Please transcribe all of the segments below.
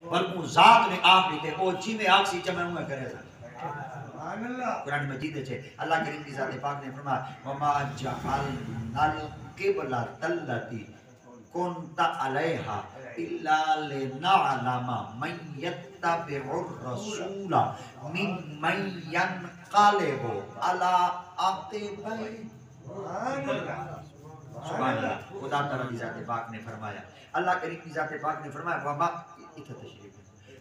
بلکہ ذات نے آپ لیتے وہ جی میں آگ سی چمیں ہوئے کرے تھا قرآن مجید ہے اللہ کریم کی ذات پاک نے فرمایا وما جعلنا القبلۃ التی کنت علیہا الا لنعلم من یتبع الرسول ممن ینقلب علی عقبیہ سبحان اللہ خدا تعالیٰ کی ذات پاک نے فرمایا اللہ کریم کی ذات پاک نے فرمایا وما اتھا تشریف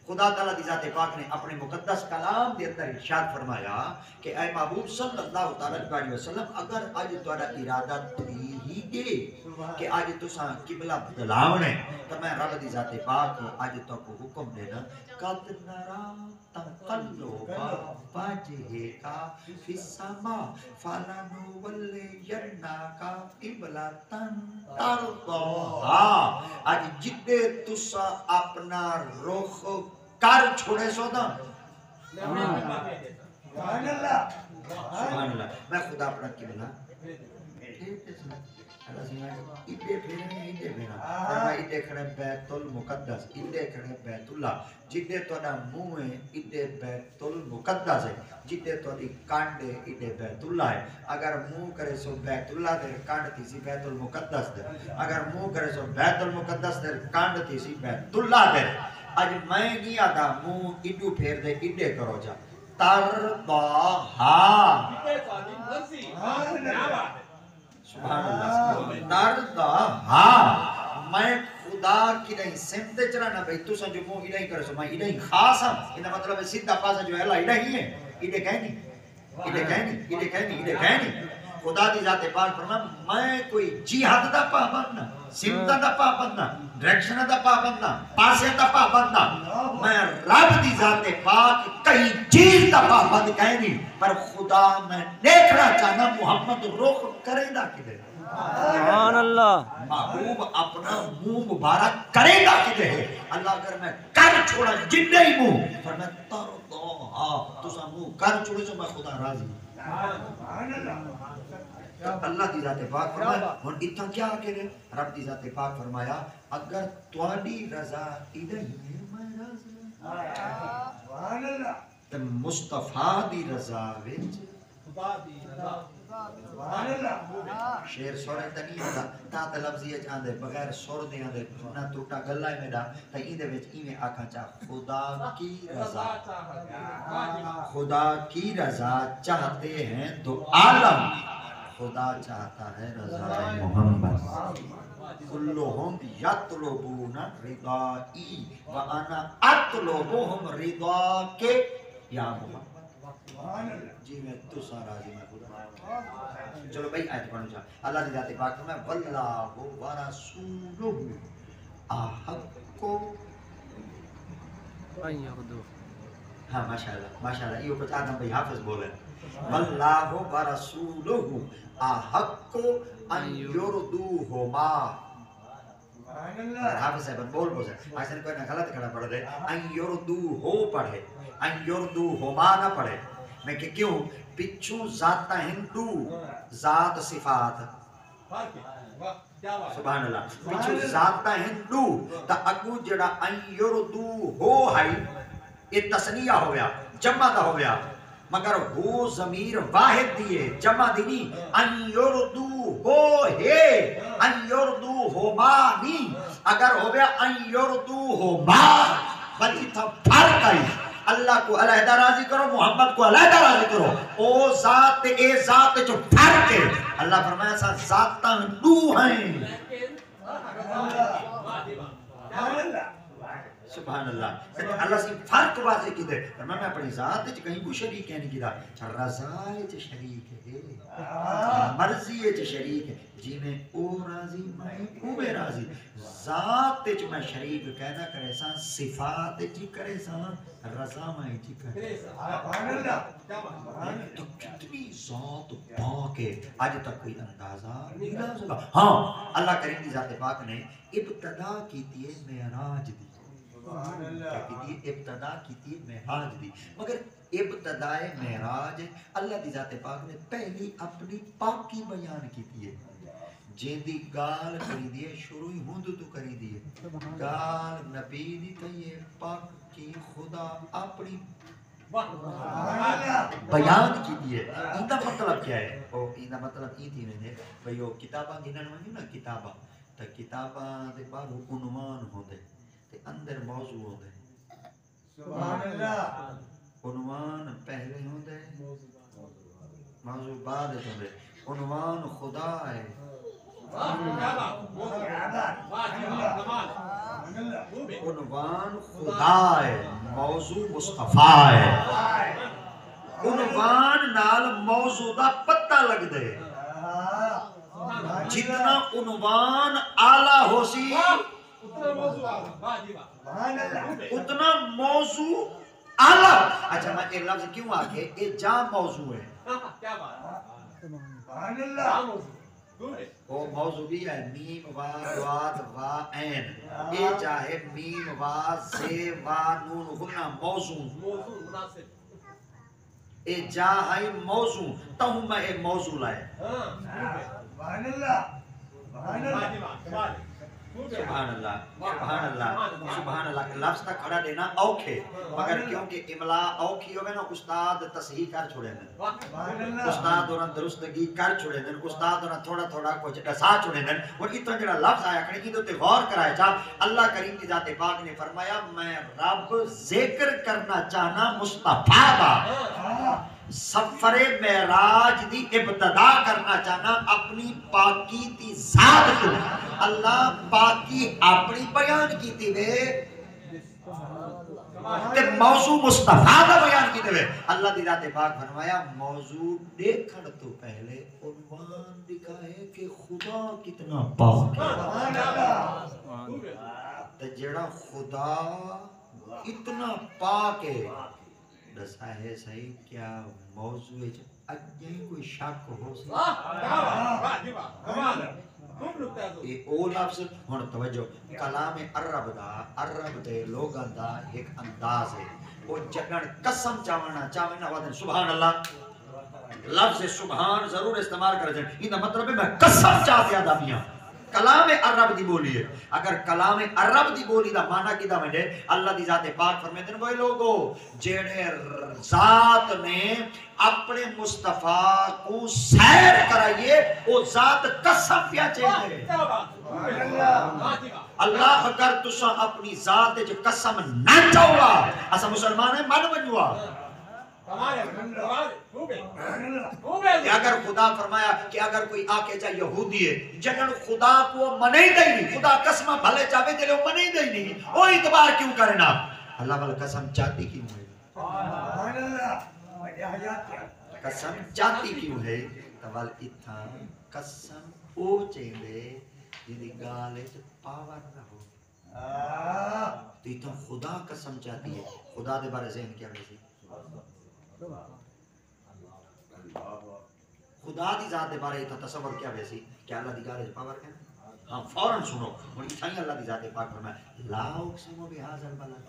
خدا تعالیٰ کی ذات پاک نے اپنے مقدس کلام کے اندر ارشاد فرمایا کہ اے محبوب صلی اللہ علیہ وسلم اگر آج تہاڈا ارادہ تھی ہی دے کہ آج تساں قبلہ بدلاونے تو میں رب دی ذات پاک کو آج تو کو حکم دینا قد نرا تقلب وجهك في السماء فلنولينك قبلة ترضاها آج جدے تساں اپنا رخ کر چھوڑے سو دا سبحان اللہ میں خدا اپنا قبلہ ادھے پھیرنے ادھے پھیرنا فرمایا ادھے کھڑے بیت المقدس ادھے کھڑے بیت اللہ جدے توڑا منہ ہے ادھے بیت المقدس ہے جدے توڑی کانڈ ہے ادھے بیت اللہ ہے اگر منہ کرے سو بیت اللہ دے کانڈ تھی سی بیت المقدس دے اگر منہ کرے سو بیت المقدس دے کانڈ تھی سی بیت اللہ دے آج میں گیا دا منہ ادھو پھیر دے ادھے کرو جا ترضاہا سبحان اللہ ترضاہا میں خدا کی نہیں سمتے چلانا بھئی تو سن جو منہ ادھا ہی کرے سو میں ادھا ہی خاص ہم انہا مطلب ہے سیدھا پاسا جو ہے اللہ ادھا ہی ہے ادھے کہنی ادھے کہنی ادھے کہنی ادھے کہنی خدا دی ذات پاک فرمایا میں کوئی جہاد دا پابند نہ سمتا دا پابند نہ ڈائریکشن دا پابند نہ پاسے دا پابند نہ میں رب دی ذات پاک کئی چیز دا پابند کہنی پر خدا میں دیکھنا چاہنا محمد رخ کرے گا کدھر سبحان اللہ محبوب اپنا منہ مبارک کرے گا کدھر ہے اللہ اگر میں کر چھوڑا جنہیں ہی منہ فرمایا ترضاہا تو سا منہ کر چھوڑے تو میں خدا راضی سبحان اللہ اللہ دی ذات پاک فرمایا ہن اتنا کیا کرے رب دی ذات پاک فرمایا اگر تواڈی رضا ادھر ہی میں راضی سبحان اللہ تے مصطفی دی رضا وچ خدا دی رضا سبحان اللہ شیر سورے تنی ہوندا تا تے لفظی چاندے بغیر سور دے آندے نہ ٹوٹا گلا ہے میرا تے ایندے وچ ایویں آکھاں چا خدا کی رضا خدا کی رضا چاہتے ہیں تو عالم خدا چاہتا ہے رضا محمد کلہم یطلبون رضائی وانا اطلبہم رضا کے یا محمد جی میں تو سارا راضی میں خدا چلو بھائی آیت پڑھو جا اللہ دی ذات پاک میں واللہ ورسولہ احق ہاں ماشاءاللہ یہ کچھ آدم بھائی حافظ بولے واللہ ورسولہ احق ان یردوہما حافظ صاحب بول بول سے ایسا کوئی نہ غلط کھڑا پڑھ دے ان یردوہو پڑھے ان یردوہما نہ پڑھے میں کہ کیوں پچھوں ذات ہندو ذات صفات سبحان اللہ پچھوں ذات ہندو تا اگو جڑا ان یردوہو ہے یہ تسنیہ ہو گیا جمع دا ہو گیا مگر ہو ضمیر واحد دیئے جمع دینی ان یردو ہو ہے ان یردو ہو مانی اگر ہو گیا ان یردو ہو مان بلی تھا فرق آئی اللہ کو علیحدہ راضی کرو محمد کو علیحدہ راضی کرو او ذات اے ذات جو فرق ہے اللہ فرمایا سا ذاتاں دو ہیں سبحان اللہ اللہ سے فرق واضح کی دے میں اپنی ذات وچ کہیں کو شریک ہے نہیں کیتا رضا وچ شریک ہے مرضی وچ شریک ہے جی میں او راضی میں او بے راضی ذات وچ میں شریک کہنا کرے سا صفات وچ کرے سا رضا میں جی کرے سبحان اللہ تو کتنی ذات پاک ہے آج تک کوئی اندازہ نہیں لگا سکا ہاں اللہ کریم کی ذات پاک نے ابتدا کی تھی معراج دی ابتدا کی تھی معراج دی مگر ابتدائے معراج اللہ دی ذات پاک نے پہلی اپنی پاکی بیان کی تھی جیندی گال کری دیے شروع ہی ہوند تو کری دیے گال نبی دی تیے پاک کی خدا اپنی بیان کی دیے ایندہ مطلب کیا ہے ایندہ مطلب ای تھی میں بھئی وہ کتاباں گنن ونجو نا کتاباں تا کتاباں دے باہر عنوان ہوندے تے اندر موضوع ہوندے سبحان اللہ عنوان پہلے ہوندے موضوع بعد ہوندے عنوان خدا ہے عنوان خدا ہے موضوع مصطفیٰ ہے عنوان نال موضوع دا پتہ لگ دے جتنا عنوان اعلیٰ ہو سی اتنا موضوع اعلیٰ اچھا میں ایک لفظ کیوں آگے یہ جا موضوع ہے وہ موضوع بھی ہے میم وا دوات وا این یہ چاہے میم وا زے وا نون غنہ موضوع یہ جا ہے موضوع تہوں میں یہ موضوع لائے سبحان اللہ سبحان اللہ سبحان اللہ سبحان اللہ لفظ تک کھڑا دینا اوکھے مگر کیونکہ املا اوکھی ہوگا نا استاد تصحیح کر چھوڑے دیں استاد اور درستگی کر چھوڑے دیں استاد اور تھوڑا تھوڑا کچھ ڈسا چھوڑے دیں اور اتنا جڑا لفظ آیا کھڑے کی تو تے غور کرائے چاہ اللہ کریم کی ذات پاک نے فرمایا میں رب ذکر کرنا چاہنا مصطفیٰ با سفر معراج دی ابتدا کرنا چاہنا اپنی پاکی تی ذات کو اللہ پاکی اپنی بیان کی تھی وے تے موضوع مصطفیٰ دا بیان کی تھی وے اللہ دی ذات پاک فرمایا موضوع دیکھن تو پہلے عنوان دکھائے کہ خدا کتنا پاک ہے تے جڑا خدا اتنا پاک ہے دسا ہے صحیح کیا موضوع ہے اجیں کوئی شک ہو سکتا یہ او لفظ ہن توجہ کلام عرب دے لوگاں دا ایک انداز ہے وہ جگن قسم چاونا ودن سبحان اللہ لفظ سبحان ضرور استعمال کر جائیں یہ مطلب ہے میں قسم چاہ دیا دا میاں کلام عرب دی بولی ہے اگر کلام عرب دی بولی دا معنی کی دا میں اللہ دی ذات پاک فرمیتے ہیں وہ لوگو جیڑے ذات نے اپنے مصطفیٰ کو سیر کرائیے وہ ذات قسم پیا چاہیے اللہ اگر تسا اپنی ذات جو قسم نہ چاہوا ایسا مسلمان ہے من بنوا اگر خدا فرمایا کہ اگر کوئی آکے جا یہودی ہے جنہوں خدا کو منے ہی نہیں خدا قسمہ بھلے چاہے دے لے وہ منے ہی نہیں وہ اعتبار کیوں کرنا اللہ والا قسم چاہتی کیوں ہے قسم چاہتی کیوں ہے توال اتھا قسم او چاہیے جنہی گالے تو پاور نہ ہو تو اتھا خدا قسم چاہتی ہے خدا دے بارے ذہن کیا ویسی خدا دی ذات دے بارے اتھا تصور کیا ویسی کیا اللہ دی گالے تو پاور کیا ہاں فوراں سنو اور اتھائی اللہ دی ذات پاک فرمائے لا اقسم بہذا البلد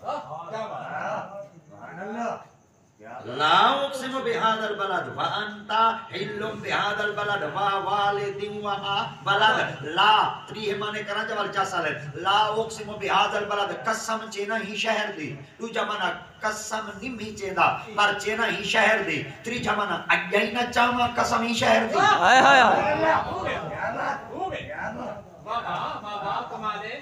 لا اقسم بهذا البلد وانت حل بهذا البلد ووالد وما بلد لا تری معنی کرا جوال چا سال لا اقسم بهذا البلد قسم چینا ہی شہر دی تو جمانا قسم نمی چیدا پر چینا ہی شہر دی تری جمانا اگئی نہ چاہما قسم ہی شہر دی ہائے ہائے بابا کمالے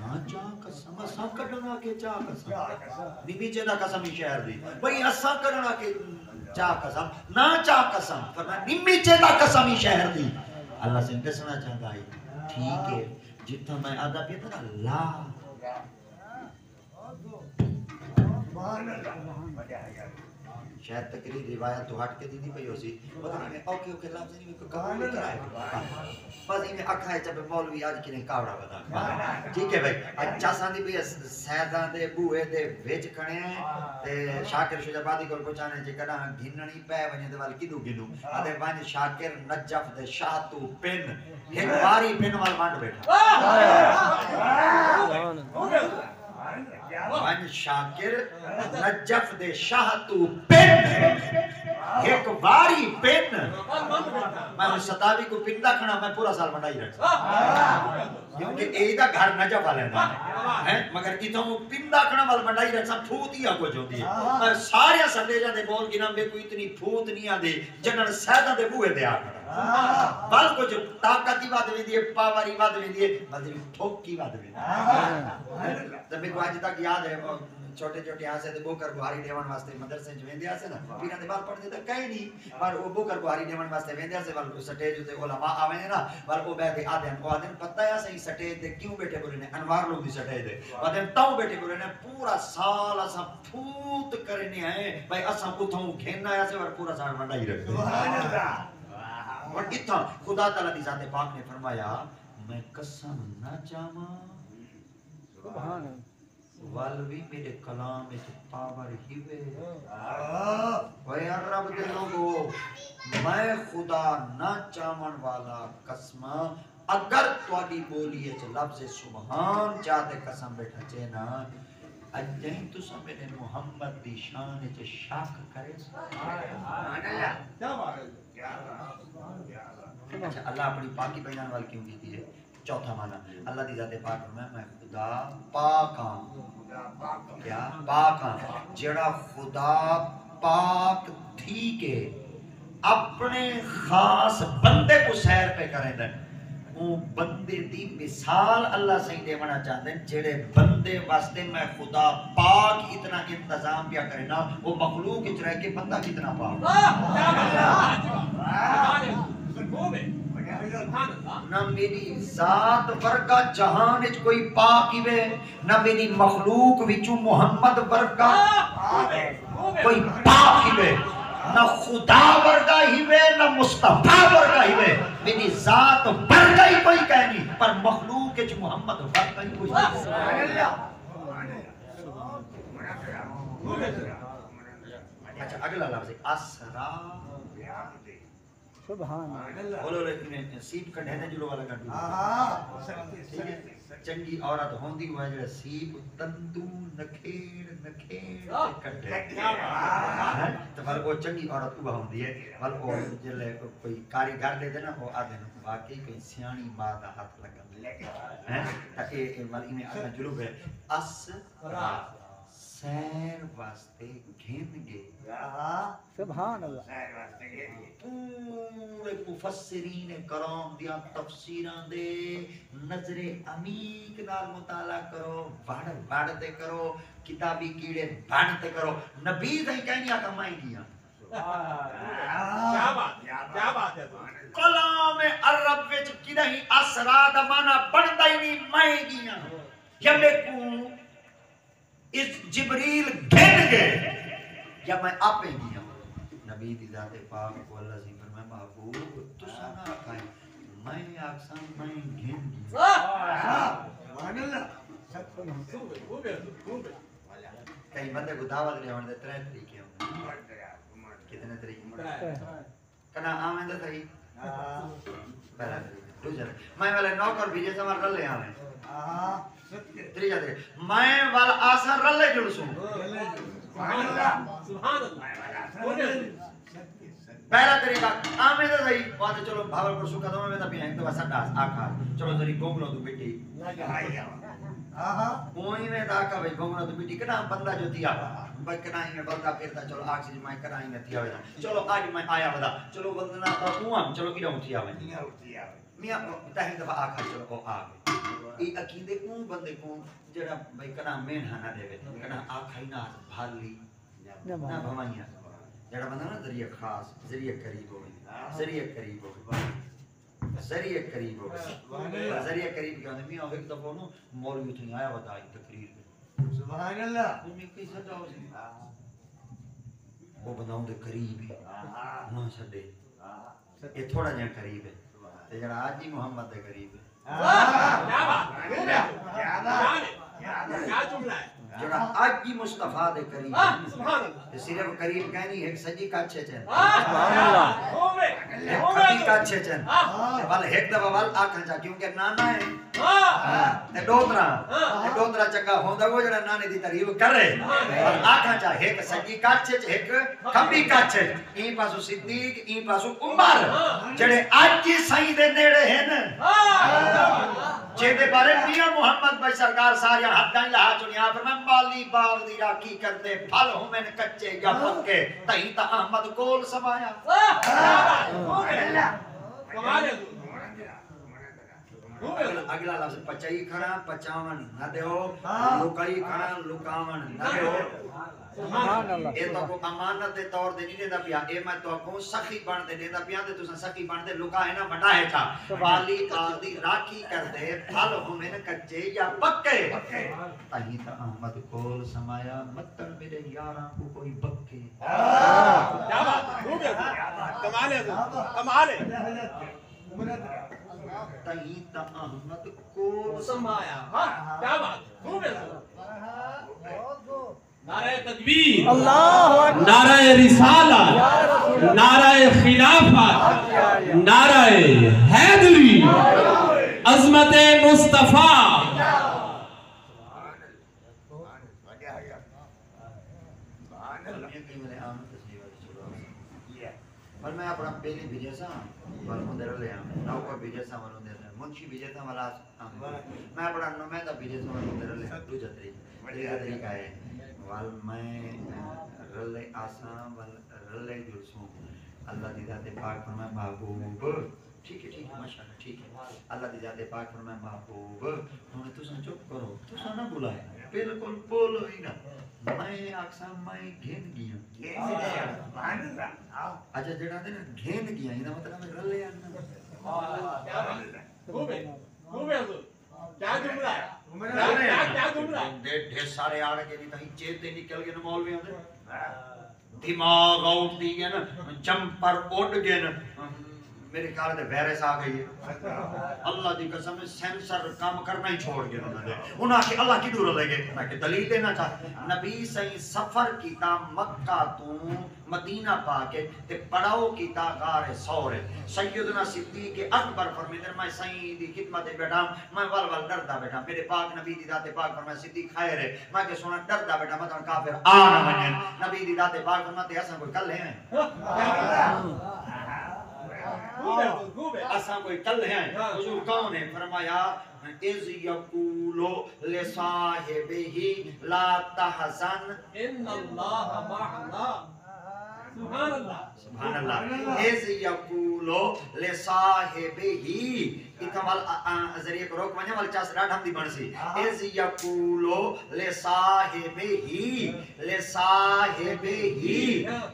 نا چاہ قسم اسا کڈنا کے چاہ قسم نمی چیدا قسم ہی شہر دی بھئی اسا کڈنا کے چاہ قسم نا چاہ قسم فرمایا نمی چیدا قسم ہی شہر دی اللہ سے دسنا چاہتا ہے ٹھیک ہے جتنا میں آدھا پیتا نا لا شاید تقریر روایت تو ہٹ کے دی دی پئی ہو سی پتہ نہیں اوکے اوکے لفظ نہیں کوئی قبول نہیں کرائے بس انہیں اکھائے جب مولوی آج کی نہیں کاوڑا بتا ٹھیک ہے بھائی اچھا ساندھی بھی سیدان دے بوئے دے ویچ کھڑے ہیں شاکر شجابادی کو پہنچانے جے کڑا گھننی پہ ونجے دے وال کدو گنو آدھے ونج شاکر نجف دے شاہتو پن ایک باری پن وال مانڈ بیٹھا ون شاکر نجف دے شاہ تو پن ایک باری پن میں ستاوی کو پندا کھنا میں پورا سال بنائی رکھا کیونکہ ایدہ گھر نجف والے ہیں مگر اتوں پندا کھنا وال بنائی رکھا پھوت ہی آگو جو دی میں سارے سٹیجہ دے بول گنا میں کوئی اتنی پھوت نہیں آدے جنر سیدہ دے بوئے دے آگا بل کو جو طاقتی بات بھی دیئے پاوری بات بھی دیئے مدری ٹھوک کی بات بھی دیئے تو میں کو آج تک یاد ہے چھوٹے چھوٹے آسے دے بوکر بہاری دیوان واسطے مدرسے جو ویندے آسے نا پیران دے بال پڑھ دیتا کہیں نہیں پر وہ بوکر بہاری دیوان واسطے ویندے آسے وال سٹیج ہوتے علماء آویں نا وال وہ بیٹھے آدھیں وہ آدھیں پتہ ہے صحیح سٹیج دے کیوں بیٹھے بولے نے انوار لوگ دی سٹیج دے آدھیں تاؤں بیٹھے بولے نے پورا سال اساں پھوت کرنے آئے بھائی اساں اتھوں گھننا آیا سے اور پورا سال منڈا ہی رکھتے اور اتھا خدا تعالیٰ دی ذات پاک نے فرمایا میں قسم نہ چاہاں سبحان والوی میرے کلام میں پاور ہی وے وے رب دے لوگو میں خدا نہ چاہن والا قسم اگر تواڈی بولی وچ لفظ سبحان چاہتے قسم بیٹھا چینا اجیں تساں میرے محمد دی شان وچ شک کرے سبحان اللہ کیا بات ہے اچھا اللہ اپنی پاکی بیان وال کیوں کیتی ہے چوتھا معنی اللہ دی ذات پاک میں خدا پاک ہاں کیا پاک ہاں جڑا خدا پاک تھی کے اپنے خاص بندے کو سیر پہ کریں دیں وہ بندے دی مثال اللہ صحیح دے منا چاہتے ہیں جڑے بندے واسطے میں خدا پاک اتنا انتظام پیا کرے نا وہ مخلوق اچ رہ کے بندہ کتنا پاک نہ میری ذات ورگا جہان اچ کوئی پاک ہی وے نہ میری مخلوق وچوں محمد ورگا کوئی پاک ہی وے نہ خدا ورگا ہی وے نہ مصطفیٰ ورگا ہی وے میری ذات ورگا ہی کوئی کہہ نہیں پر مخلوق اچ محمد ورگا ہی کوئی اچھا اگلا لفظ ہے اسرا سبحان اللہ بولو لیکن سیپ کٹھے نے جلو والا کٹھے چنگی عورت ہوندی ہوئے جڑے سیپ تندو نکھیڑ کٹھے تو بل وہ چنگی عورت کو ہوندی ہے بل وہ جلے کوئی کاریگر دے دے نا وہ آدھے واقعی کوئی سیانی ماں دا ہاتھ لگا تاکہ مل میں اپنا جلو گئے اسرا سیر واسطے گھن گے سبحان اللہ پورے مفسرین کرام دیا تفسیران دے نظر عمیق نال مطالعہ کرو بڑھ دے کرو کتابی کیڑے بڑھ دے کرو نبی دیں کہنی آکا مائیں گیا کیا بات ہے کلام عرب وچ کدہیں اسرا دا مانا بڑھتا ہی نہیں مائیں گیا یا میں کو اس جبریل گھن گئے یا میں آپ ہی گیا نبی دی ذات پاک کو اللہ سے فرمائے محبوب تو سنا کھائیں میں آکسان میں گھن گیا سبحان اللہ کئی بندے کو دعوت لے ہونے دے 3 طریقے ہوں کتنے طریقے کنا آمین دے تھی پہلا طریقہ دوسرا میں والے نوکر بھی جیسے ہمارا رلے آمین تریجہ دے میں والا آسان رلے جلسوں پہلا طریقہ آمین دے صحیح بات چلو بھاول پر سکھا دوں میں تا بھی ہیں تو وسا ڈاس آکھا چلو ذری گونگلو تو بیٹی کوئی میں دا کا بھئی گونگلو تو بیٹی کنا بندہ جو تھی آپا بھئی کنائی میں بلتا پھرتا چلو آکسی میں کنائی میں تھی آوے چلو آج میں آیا بدا چلو بندنا تا اوام چلو کیڑا اٹھی آوے میاں تاہی دفعہ آکھا چلو او آگے ای عقیدے کون بندے کون جڑا بھئی کنا مین ہانا دے وے کنا آکھائی نا بھالی نہ بھمائیاں جڑا بندہ نا ذریعہ خاص ذریعہ قریب ہوئے ذریعہ قریب ہوئے ذریعہ قریب ہوئے ذریعہ قریب کیا ہوئے میاں ایک دفعہ نو مولوی تھی آیا ودا آئی تقریر میں سبحان اللہ انہیں کئی سجا ہو سی وہ بنداؤں دے قریب ہے نہ سڈے یہ تھوڑا جہاں قریب ہے جڑا آج ہی محمد دے قریب ہے جڑا اج بھی مصطفیٰ دے قریب سبحان اللہ صرف قریب کہنی ایک سجی کا اچھے چین سبحان اللہ ہوے ایک کھٹی کا اچھے چین بل ایک دفعہ ول آکھاں چا کیونکہ نانا ہے تے ڈوترا چنگا ہوندا وہ جڑا نانے دی تعریف کرے پر آکھاں چا ایک سجی کا اچھے چ ایک کھبی کا اچھے این پاسو صدیق این پاسو عمر جڑے اج کی سائیں دے نیڑے ہیں جے دے بارے میاں محمد بھائی سرکار سارے ہتھاں لہا چنیا پر میں مالی باغ دی راکھی کردے پھل ہومن کچے یا پکے تہیں تا احمد کول سمایا کمال ہے اگلا لفظ پچائی کھڑا پچاون نہ دیو لکائی کھڑا لکاون نہ دیو سبحان اللہ اے تو کو امانت دے طور دے نہیں دیندا پیا اے میں تو کو سخی بن دے دیندا پیا تے تساں سخی بن دے لکا ہے نا بڑا ہے تھا والی آدی راکھی کر دے پھل ہومن کچے یا پکے تہیں تا احمد کول سمایا متن میرے یاراں کو کوئی بکے کیا بات ہے کمال ہے کمال ہے تہیں تا احمد کول سمایا کیا بات خوب ہے نعرہ تکبیر اللہ اکبر نعرہ رسالت نعرہ خلافت نعرہ حیدری عظمت مصطفیٰ پر میں اپنا پہلی بھیجے سا ورمون دے رلے ہیں ناو کا بھیجے سا ورمون دے رلے ہیں منشی بھیجے سا والا میں اپنا نمیدہ بھیجے سا ورمون دے رلے ہیں دو جتری طریقہ ہے وال میں رلے آسان وال رلے جلسوں اللہ دی ذات پاک فرمائے محبوب ٹھیک ہے ماشاءاللہ ٹھیک ہے اللہ دی ذات پاک فرمائے محبوب ہمیں تو سن چپ کرو تو سن نہ بلائے بالکل بولو ہی نہ میں اقسام میں گھن گیا اچھا جڑا دے نا گھن گیا یہ مطلب ہے رلے آنا خوب ہے کیا جملہ ہے کیا جملہ ہے ڈھیر سارے آڑ کے نہیں تہیں چیتے نکل گئے نا مولوی آنے دماغ آؤٹ دی گئے نا جمپر اڑ گئے نا میرے خیال دے وائرس آ گئی ہے اللہ دی قسم میں سینسر کام کرنا ہی چھوڑ گیا انہوں نے اللہ کی دور لے گئے میں کہ دلیل دینا چاہتا نبی صحیح سفر کیتا مکہ تو مدینہ پاکے تے پڑاؤ کیتا غار سور سیدنا صدیق اکبر فرمیدن میں صحیح دی خدمت بیٹھا میں وال ڈردا بیٹھا میرے پاک نبی دی ذات پاک فرمائے صدیق خیر ہے میں کہ سونا ڈردا بیٹھا مطلب کافر آنا بنین نبی دی ذات پاک فرماتے ایسا کوئی کل ہیں اساں کوئی کل ہیں حضور کون ہے فرمایا اذ یقولو لصاحبہ لا تحزن ان اللہ معنا سبحان اللہ سبحان اللہ اذ یقولو لصاحبہ اتمال ذریعہ کو روک ونجا وال چاس ڈاڈ ہم دی بن سی اذ یقولو لصاحبہ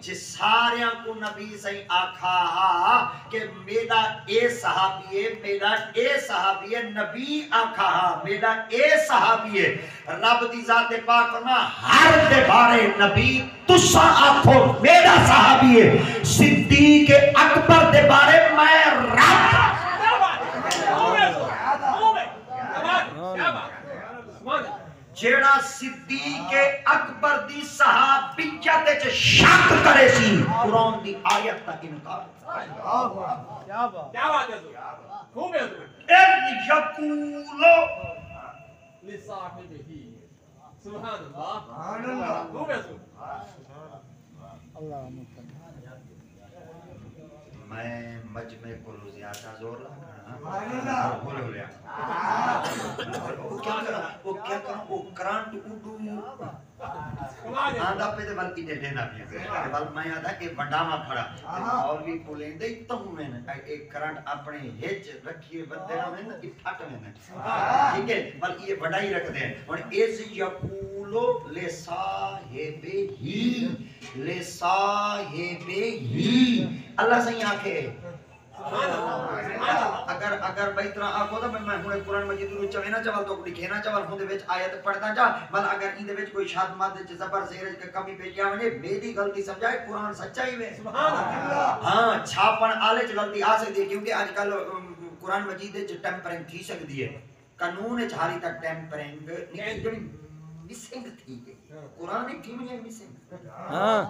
جس ساریاں کو نبی صحیح آکھا کہ میرا اے صحابی ہے میرا اے صحابی ہے نبی آکھا میرا اے صحابی ہے رب دی ذات پاک فرما ہر دے بارے نبی تسا آکھو میرا صحابی ہے صدیق اکبر دے بارے میں رب جیڑا صدیق اکبر دی صحابیت وچ شک کرے سی قرآن دی آیت تک انکار کیا بات ہے خوب ہے اذ یقولو لصاحبہ سبحان اللہ خوب ہے اللہ میں مجمع کو زیادہ زور لگا بولو لیا وہ کیا کروں وہ کرانٹ اڈو آندھا پہ دے بلکی دے دینا پیا بل میں آدھا کہ بڑاما پھڑا اور بھی پولیں دے تو ہوں میں نے ایک کرانٹ اپنے ہیچ رکھیے بندے نہ میں نے پھٹ میں نے ٹھیک ہے بل یہ بڑا ہی رکھ دیں اور ایز یقولو لصاحبہ اللہ صحیح آنکھے اگر بھائی طرح آنکھو دا میں ہنے قرآن مجید رو چوینا چوال تو لکھینا چوال ہوں دے ویچ آیت پڑھتا جا بل اگر این دے ویچ کوئی شاد مادے چھ زبر زیرج کے کمی پیجیا ونے میری غلطی سمجھائے قرآن سچائی میں ہاں چھاپن آلے چھ غلطی آ سکتی ہے کیونکہ آج کل قرآن مجید چھ ٹیمپرنگ تھی سکتی ہے قانون چھ ہاری تک ٹیمپرنگ نہیں مسنگ تھی ٹھیک ہے قرآن کی مجھے مسنگ ہاں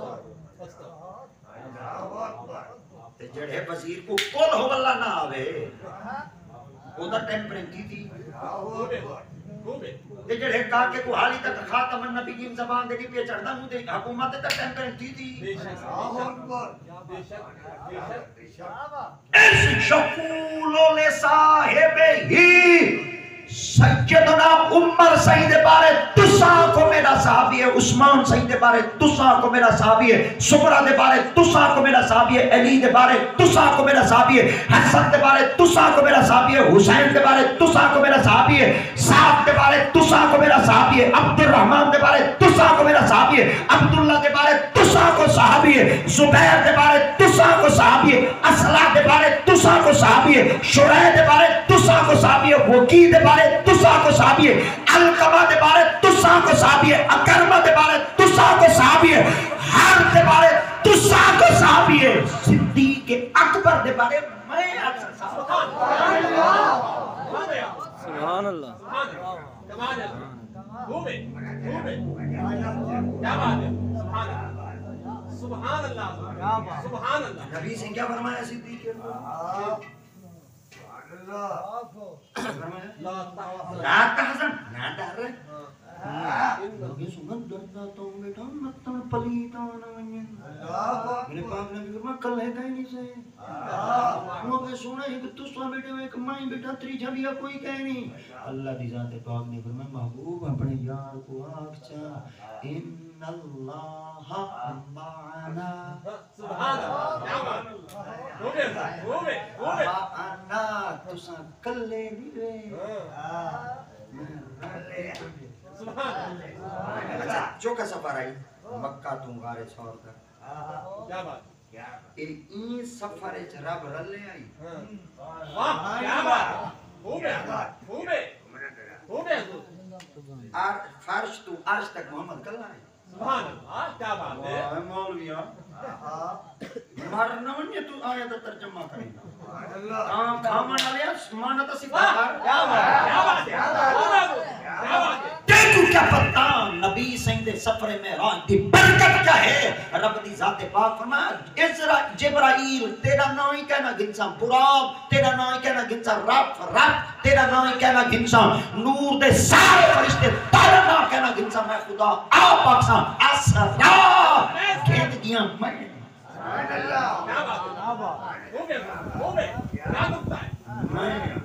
تے جڑے وزیر کو کل ہو اللہ نہ آوے او دا ٹیمپرنٹ تھی تے جڑے کاکے کو حالی تک خاتم النبیین زبان دے پہ چڑھدا ہوں تے حکومت تے ٹیمپرنٹ تھی اس شکول لصاحب ہی سیدنا عمر سعید بارے تساں کو میرا صحابی ہے عثمان سعید بارے تساں کو میرا صحابی ہے سمرہ دے بارے تساں کو میرا صحابی ہے علی دے بارے تساں کو میرا صحابی ہے حسن دے بارے تساں کو میرا صحابی ہے حسین دے بارے تساں کو میرا صحابی ہے سعد دے بارے تساں کو میرا صحابی ہے عبد الرحمن دے بارے تساں کو میرا صحابی ہے عبداللہ دے بارے تساں کو صحابی ہے زبیر دے بارے تساں کو صحابی ہے اسلح دے بارے تساں کو صحابی ہے شریح دے بارے تساں کو صحابی ہے وکی دے بارے تساں کو صحابی ہے علقمہ دے بارے تساں کو صحابی ہے اکرمہ دے بارے تساں کو صحابی ہے ہر دے بارے تساں کو صحابی ہے صدیق اکبر دے بارے میں سبحان اللہ سبحان اللہ سبحان اللہ نبی سے کیا فرمایا صدیق لا تحزن نہ ڈر لوگ سنت ڈرتا تو بیٹا مت پلیتان ونجن میرے پاک نبی فرمایا کل ہے کہیں نہیں سے لوگ سنا ہے کہ تسا بیٹے ایک مائیں بیٹا تری جھلیا کوئی کہہ نہیں اللہ دی ذات پاک نے فرمایا محبوب اپنے یار کو آنکھ چاہ ان اللہ معنا سبحان اللہ معنا تسا کلے نہیں رہے اچھا جو کا سفر آئی مکہ تو غار چھوڑ کر کیا بات این سفر اچ رب رلے آئی واہ کیا بات خوب ہے اور فرش تو عرش تک محمد کل آئی سبحان اللہ کیا بات ہے واہ مولویا مرنا ونجے تو آیا دا ترجمہ کریں کام کھامن آلیا سمانت صفات کیا بات ہے دیکھو کیا پتہ نبی سیندے سفر معراج دی برکت کیا ہے رب دی ذات پاک فرمایا جبرائیل تیرا نام ہی کہنا گنسا براق تیرا نام ہی کہنا گنسا رب تیرا نام ہی کہنا گنسا نور دے سارے فرشتے تیرا نام کہنا گنسا میں خدا آپ اکساں اسرا کھیت دیاں میں کیا بات ہے خوب ہے کیا نکتہ ہے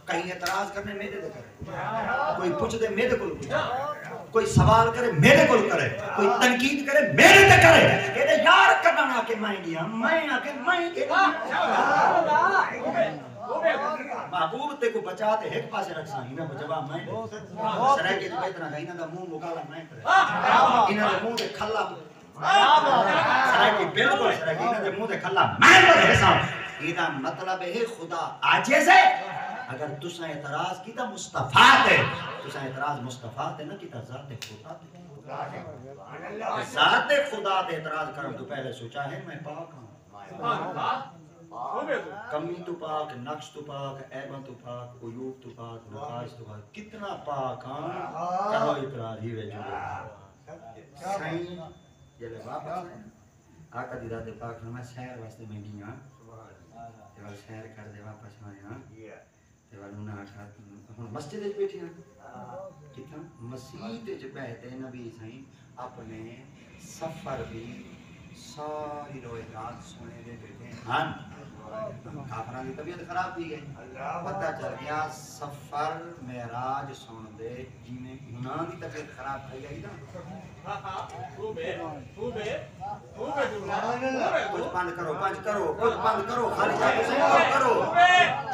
کہیں اعتراض کرنے میرے دے کرے کوئی پوچھ دے میرے کو پوچھے کوئی سوال کرے میرے کو کرے کوئی تنقید کرے میرے دے کرے کہ یار کرنا نہ کہ میں گیا میں آ کے میں گیا محبوب تے کو بچا تے ایک پاسے رکھ سا انہاں کو جواب میں سرے کے جو اتنا گئی انہاں دا منہ مکالا میں کرے انہاں دے منہ تے کھلا سرے کے بالکل سرے کے انہاں دے منہ تے کھلا میں کرے سا یہ مطلب ہے خدا عاجز ہے اگر تساں اعتراض کیتا مصطفیٰ تے تساں اعتراض مصطفیٰ تے نہ کیتا ذات خدا تے ذات خدا تے اعتراض کرن تو پہلے سوچا ہے میں پاک ہوں کمی تو پاک نقص تو پاک عیباں تو پاک عیوب تو پاک نقائص تو پاک کتنا پاک ہاں کرو اعتراض ہی وچ سائیں جلے واپس آقا دی ذات پاک میں شہر واسطے میں گیا دیوال شہر کر دے واپس آیا دیوال انہاں آکھا ہن مسجد وچ بیٹھے ہیں کتنا مسجد وچ بیٹھے نبی سائیں اپنے سفر بھی ساری روایات سنے دے بیٹھے ہاں کافراں دی طبیعت خراب تھی گئی پتہ چل گیا سفر معراج سن دے جویں انہاں دی طبیعت خراب تھی گئی نا کچھ بند کرو کچھ بند کرو خالی جا تو صحیح کرو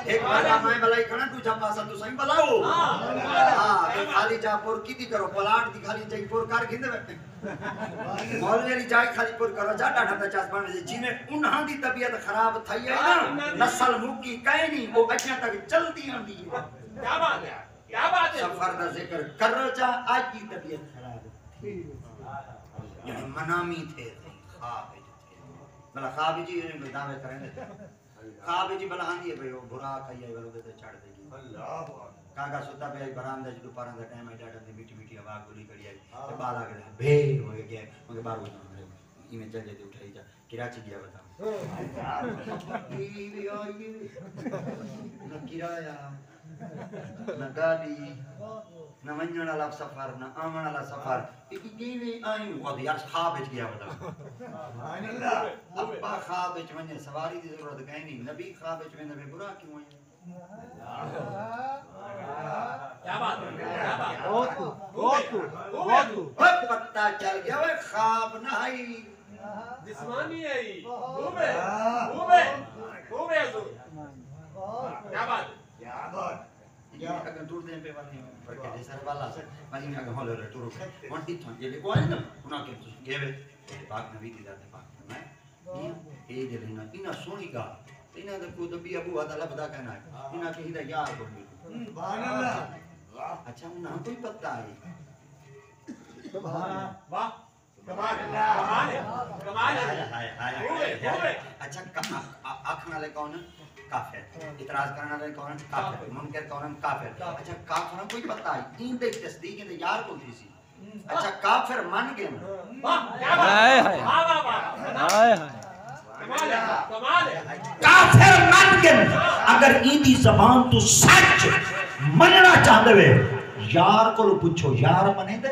ایک بار میں بلائی کھڑا تو جا پاسا تو صحیح بلاؤ ہاں تو خالی جا پور کیتی کرو پلاٹ دی خالی چاہی پور کر گھندے بیٹھے مولوی علی جائے خالی پور کرو جا ڈاڈا تے چاس بن جی میں انہاں دی طبیعت خراب تھئی ہے نا نسل مکی کہیں نہیں وہ اچھا تک چلتی آندی ہے کیا بات ہے کیا بات ہے سفر دا ذکر کرو چا آج کی طبیعت خراب تھی یعنی منامی تھے خواب تھے بلا خواب جی کوئی دعوے کریں خواب جی بلا آندی ہے بھئی وہ برا کہی ہے بلو تے چڑھ دے گی کاغا سوتا پہ برآمدہ جو دوپہر دا ٹائم ہے ڈاٹا دی میٹھی میٹھی ہوا گلی کڑی آئی تے بال آ گئے بے ہو گیا مگر بار وہ میں چل جاتے اٹھائی جا کراچی گیا بتا نہ کرایہ نہ گاڑی نہ ونجن والا سفر نہ آمن والا سفر کیویں آئی خود یار خواب وچ گیا بتا سبحان اللہ ابا خواب وچ ونجے سواری دی ضرورت کہیں نہیں نبی خواب وچ ویندا پہ برا کیوں ہے کیا بات ہے کیا بات پتہ چل گیا وہ خواب نہ آئی جسمانی ہے یہ خوب ہے حضور کیا بات اگر دور دیں پہ والی پر کے جیسا والا سے والی میں اگر ہولے رہے ٹورو وہاں دیتھا یہ لے کوئی نا انہاں کے گیوے پاک نبی دی ذات پاک میں یہ دے لینا انہاں سونی گا انہاں دے کو دبی ابو عدالہ بدا کہنا ہے انہاں کے ہدایت یار کو سبحان اللہ اچھا انہاں کوئی پتہ ہے سبحان واہ کمال کمال کمال ہے اچھا آنکھنے والے کون ہیں کافر اعتراض کرنے والے کون ہیں کافر منکر کون ہیں کافر اچھا کافر کوئی پتہ ہے این دے تصدیق دے یار کون تھی سی اچھا کافر مان گئے ہائے ہائے ہائے کمال ہے کافر مان گئے اگر این دی زبان تو سچ مننا چاہتے ہوئے یار کو پوچھو یار منے دے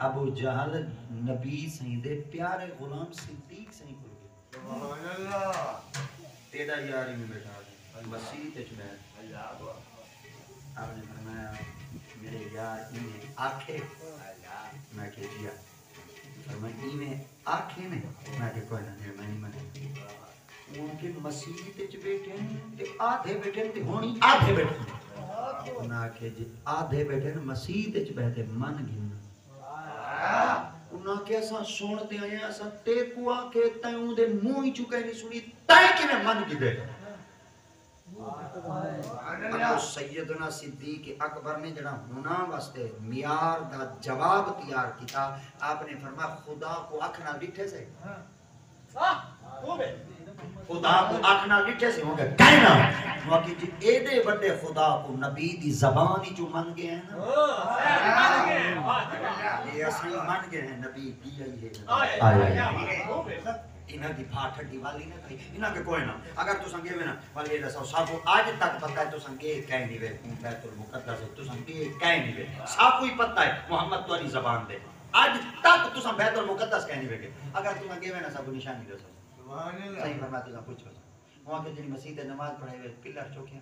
ابو جہل نبی سہیں دے پیارے غلام صدیق سہیں کو گئے سبحان اللہ تیرا یاری میں بیٹھا دیں مسیح تجھ میں آپ نے فرمایا میرے یار انہیں آنکھیں میں کہ جیا فرمایا انہیں آنکھیں نہیں میں کہ کوئی نہ میں نہیں منے ان کے مسیح تجھ بیٹھے ہیں آدھے بیٹھے ہیں ہونی آدھے بیٹھے ہیں انہاں کہ جی آدھے بیٹھے ہیں مسیح تجھ بیٹھے من گھن انہاں کے ایسا سنتے آئے ایسا ٹیکوا کے تیوں دے موئی چکے نہیں سنی تائیں کی میں من کی دے ابو سیدنا صدیق اکبر نے جڑا ہونا واسطے میار دا جواب تیار کیتا آپ نے فرمایا خدا کو اکھنا ڈٹھے سے خدا کو اکھنا ڈٹھے سے ہوں گے کہنا وہ کہ جی اے دے بڑے خدا کو نبی دی زبانی جو من گئے ہیں نا یہ اصلی من گئے ہیں نبی کی ہے انہاں دی پھاٹ ہڈی والی نہ کہی انہاں کے کوئی نہ اگر تو سنگے میں نا والی یہ دسو سب آج تک پتہ ہے تو سنگے کہیں نہیں وے بیت المقدس ہے تو سنگے کہیں نہیں وے سب کوئی پتہ ہے محمد تو علی زبان دے آج تک تو سن بیت المقدس کہیں نہیں وے اگر تو سنگے میں نا سب نشانی دے سبحان اللہ صحیح فرماتے ہیں پوچھو وہاں کے جنی مسجد نماز پڑھائے ہوئے پلر چوکیاں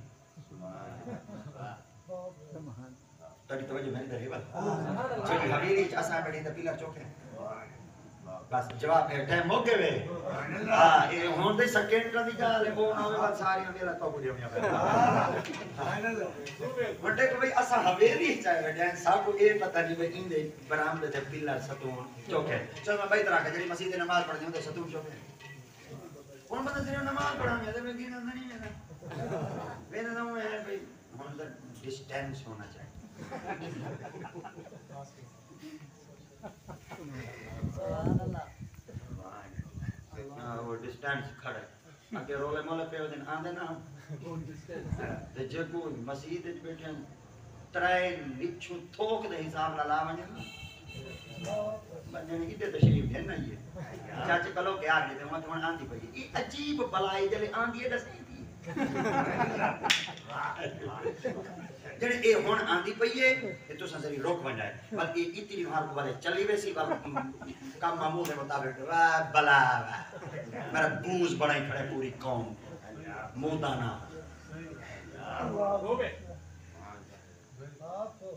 تاری توجہ میں ادھر ہے بات چلی حویلی اساں بیٹھے تے پلر چوکیاں بس جواب ہے ٹائم ہو گئے وے ہاں یہ ہون دے سیکنڈ دی گل ہے وہ نہ ہوے ساری میرا تو بڑی ہویا سبحان اللہ وڈے کو بھئی اساں حویلی چاہے بیٹھے ہیں سب کو یہ پتہ نہیں بھئی ان دے برآمدے تے پلر ستون چوکے چل میں بھائی طرح کہ جڑی مسجد نماز پڑھدے ہوندے ستون چوکے کون بندہ صرف نماز پڑھا میں میں دین اندر نہیں ہے میرا نام ہے بھئی ہم دا ڈسٹینس ہونا چاہیے سبحان اللہ وہ ڈسٹینس کھڑا ہے اگر رولے مولے پہ دن آندے نا تے جگو مسجد وچ بیٹھے ترائن وچوں تھوک دے حساب لا ونجن بندے نے کتے تشریف دین نا یہ چاچے کلو کے آگے تے وہاں آندی پئی یہ عجیب بلائی جلے آندی ہے دسی جڑے اے ہن آندی پئی ہے تے تساں ذری روک ونجائے بلکہ اتنی ہار کو والے چلی ویسی کام معمول دے مطابق واہ بلا میرا بوز بڑائی کھڑے پوری قوم مودانا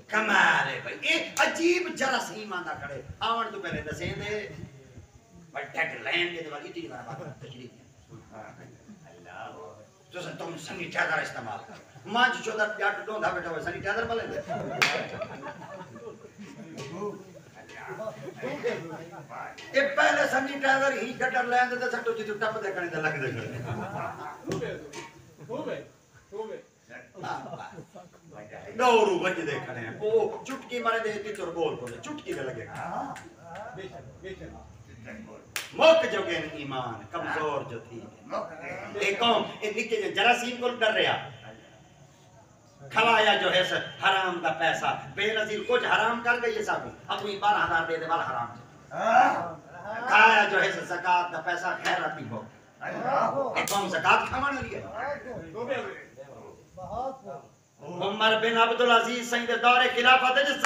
کمال ہے بھائی ایک عجیب جراثیم آندا کھڑے آون تو پہلے دسیں دے پر ٹیک لین دے والی تھی بات تشریف اللہ تو تم سینیٹائزر استعمال کر مانج چودہ پیاٹ ڈوندا بیٹھا ہوئے سینیٹائزر بلے دے یہ پہلے سینیٹائزر ہی گٹر لین دے سٹو جی تو ٹپ دے کنے تے لگ دے کنے خوبے دورو بج دے کھڑے ہیں وہ چٹکی مارے دے تی تور بول بولے چٹکی دے لگے موک جو گئے ایمان کمزور جو تھی ایک قوم ایک نکے جو جراثیم کو ڈر رہا کھوایا جو ہے حرام دا پیسہ بے نظیر کچھ حرام کر گئی ساکو اب کوئی 12,000 دے دے والا حرام سے کھایا جو ہے زکاة دا پیسہ خیرات نہیں ہو ایک ہم زکاة کھوانا لیا عمر بن عبدالعزیز سید دور خلافت جس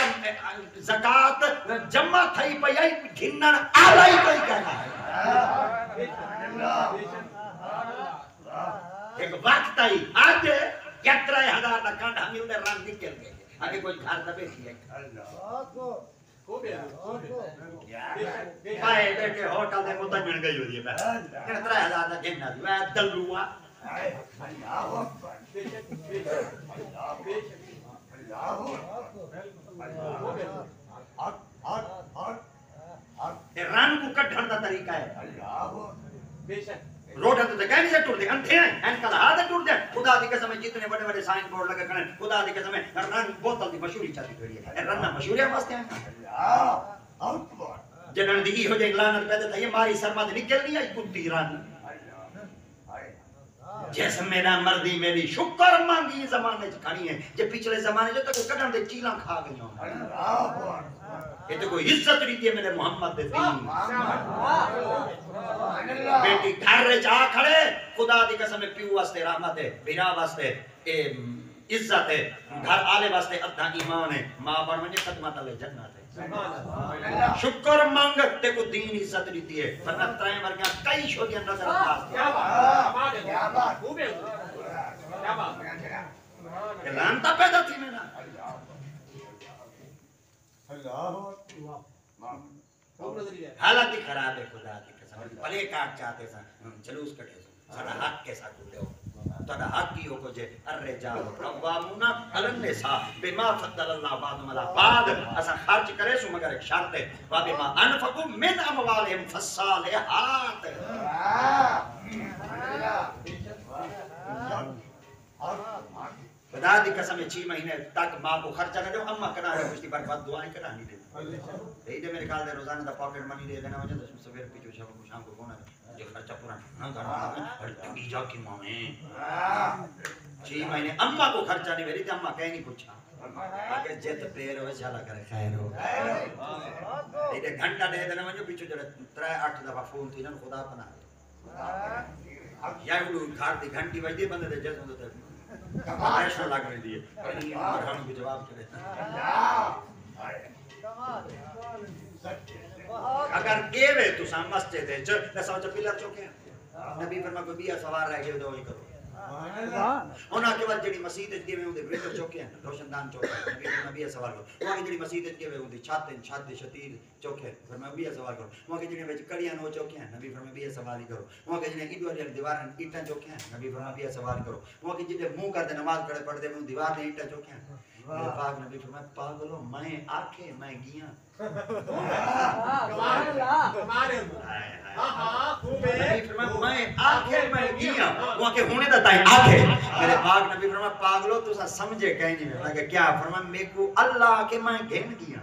زکاة جمع تھئی پئی گھنن آلائی کوئی کہنا ہے ایک وقت آئی آج 11,000 دا کانڈ ہمیں انہیں رنگ نکل گئے آگے کوئی گھر دبے تھی ہے پائے بیٹے ہوٹل دے متنجن گئی ہو دیئے پہ 13,000 دا گھننا دی میں دلوہ رن کو کٹھن دا طریقہ ہے روڈ تو کہیں سے ٹوٹ دے انتھے ہیں ان کا لحاظ ٹوٹ دے خدا دی قسم جتنے بڑے بڑے سائن بورڈ لگے کھڑے خدا دی قسم رن بوتل دی مشہوری چاہتی کھڑی ہے رن مشہوری واسطے ہیں جنہوں دی ہو جائے لعنت پیدا تھا یہ ماری سرمد نکل نہیں آئی کتی رن جیسے میرا مردی میری شکر مانگی زمانے کھڑی ہیں جو پچھلے زمانے جو تک کٹن دے چیلاں کھا گئی ہوں یہ تو کوئی عزت نہیں دیئے میرے محمد دے دین بیٹی گھر رہ جا کھڑے خدا دی قسم پیو واسطے رحمت ہے بینا واسطے عزت ہے گھر آلے واسطے ادھا ایمان ہے ماں بڑھ منجے خدمت علیہ جنت ہے شکر مانگت تے کو دین عزت دیتی ہے ورنہ ترائیں مرگیاں کئی شودیاں نظر انداز کیا بات کیا بات لانتا پیدا تھی میں نا حالت ہی خراب ہے خدا دی قسم پلے کاٹ چاہتے سا جلوس کٹے سا سارا حق کے ساتھ لے ہو تھوڑا حق ہی ہو کو جے الرجال قوامون علی النساء بما فضل اللہ بعضهم علی بعض اسا خرچ کرے سو مگر ایک شرط ہے وبما انفقوا من اموالهم فالصالحات خدا دی قسم 6 مہینے تک ماں کو خرچہ نہ دو اماں کنا ہے اس کی برباد دعائیں کنا نہیں دے دے میرے خیال دے روزانہ دا پاکٹ منی دے دینا وجہ تو سویر پیچھے شام کو کون ہے جو خرچہ پورا نہ کرنا اور تبھی جا کے ماں میں 6 مہینے اماں کو خرچہ نہیں میری تے اماں کہیں نہیں پوچھا آگے جت پیر ہو چلا کرے خیر ہو دے گھنٹہ دے دینا وجہ پیچھے جڑے 3-8 دفعہ فون تھی نا خدا پناہ یا وہ گھر دی گھنٹی بج دی بندے دے جس ہوندے ایسا لگ رہی دیئے مرحان کو جواب کرے اگر گیوے تو سام مسجد ہے جو ایسا وچہ پلر چوکے ہیں نبی فرما کوئی بیا سوار رہ گئے دو ہی کرو ہونا کے بعد جڑی مسجد گیوے ہوں دے بریٹر چوکے ہیں روشن دان چوکے ہیں نبی فرما بیا سوار کرو وہاں کی جڑی مسجد گیوے ہوں دے چھاتے شتیر چوکے ہیں فرما بیا سوار کرو وہاں کی جڑی وچ کڑیاں نو چوکے ہیں نبی فرما بیا سواری کرو وہاں کی جڑی اینڈو والی دیوار اینٹاں چوکے ہیں نبی فرما بیا سوار کرو وہاں کی جڑی منہ کر دے نماز پڑھے پڑھ دے وہ دیوار نے اینٹاں چوکے ہیں میرے پاک نبی فرمایا پاگلو میں آنکھیں میں گیاں نبی فرمایا میں آنکھیں میں گیاں وہاں کے ہونے دا تائیں آنکھیں میرے پاک نبی فرمایا پاگلو تو سا سمجھے کہیں نہیں میں کیا فرمایا میں کو اللہ کے میں گھن گیاں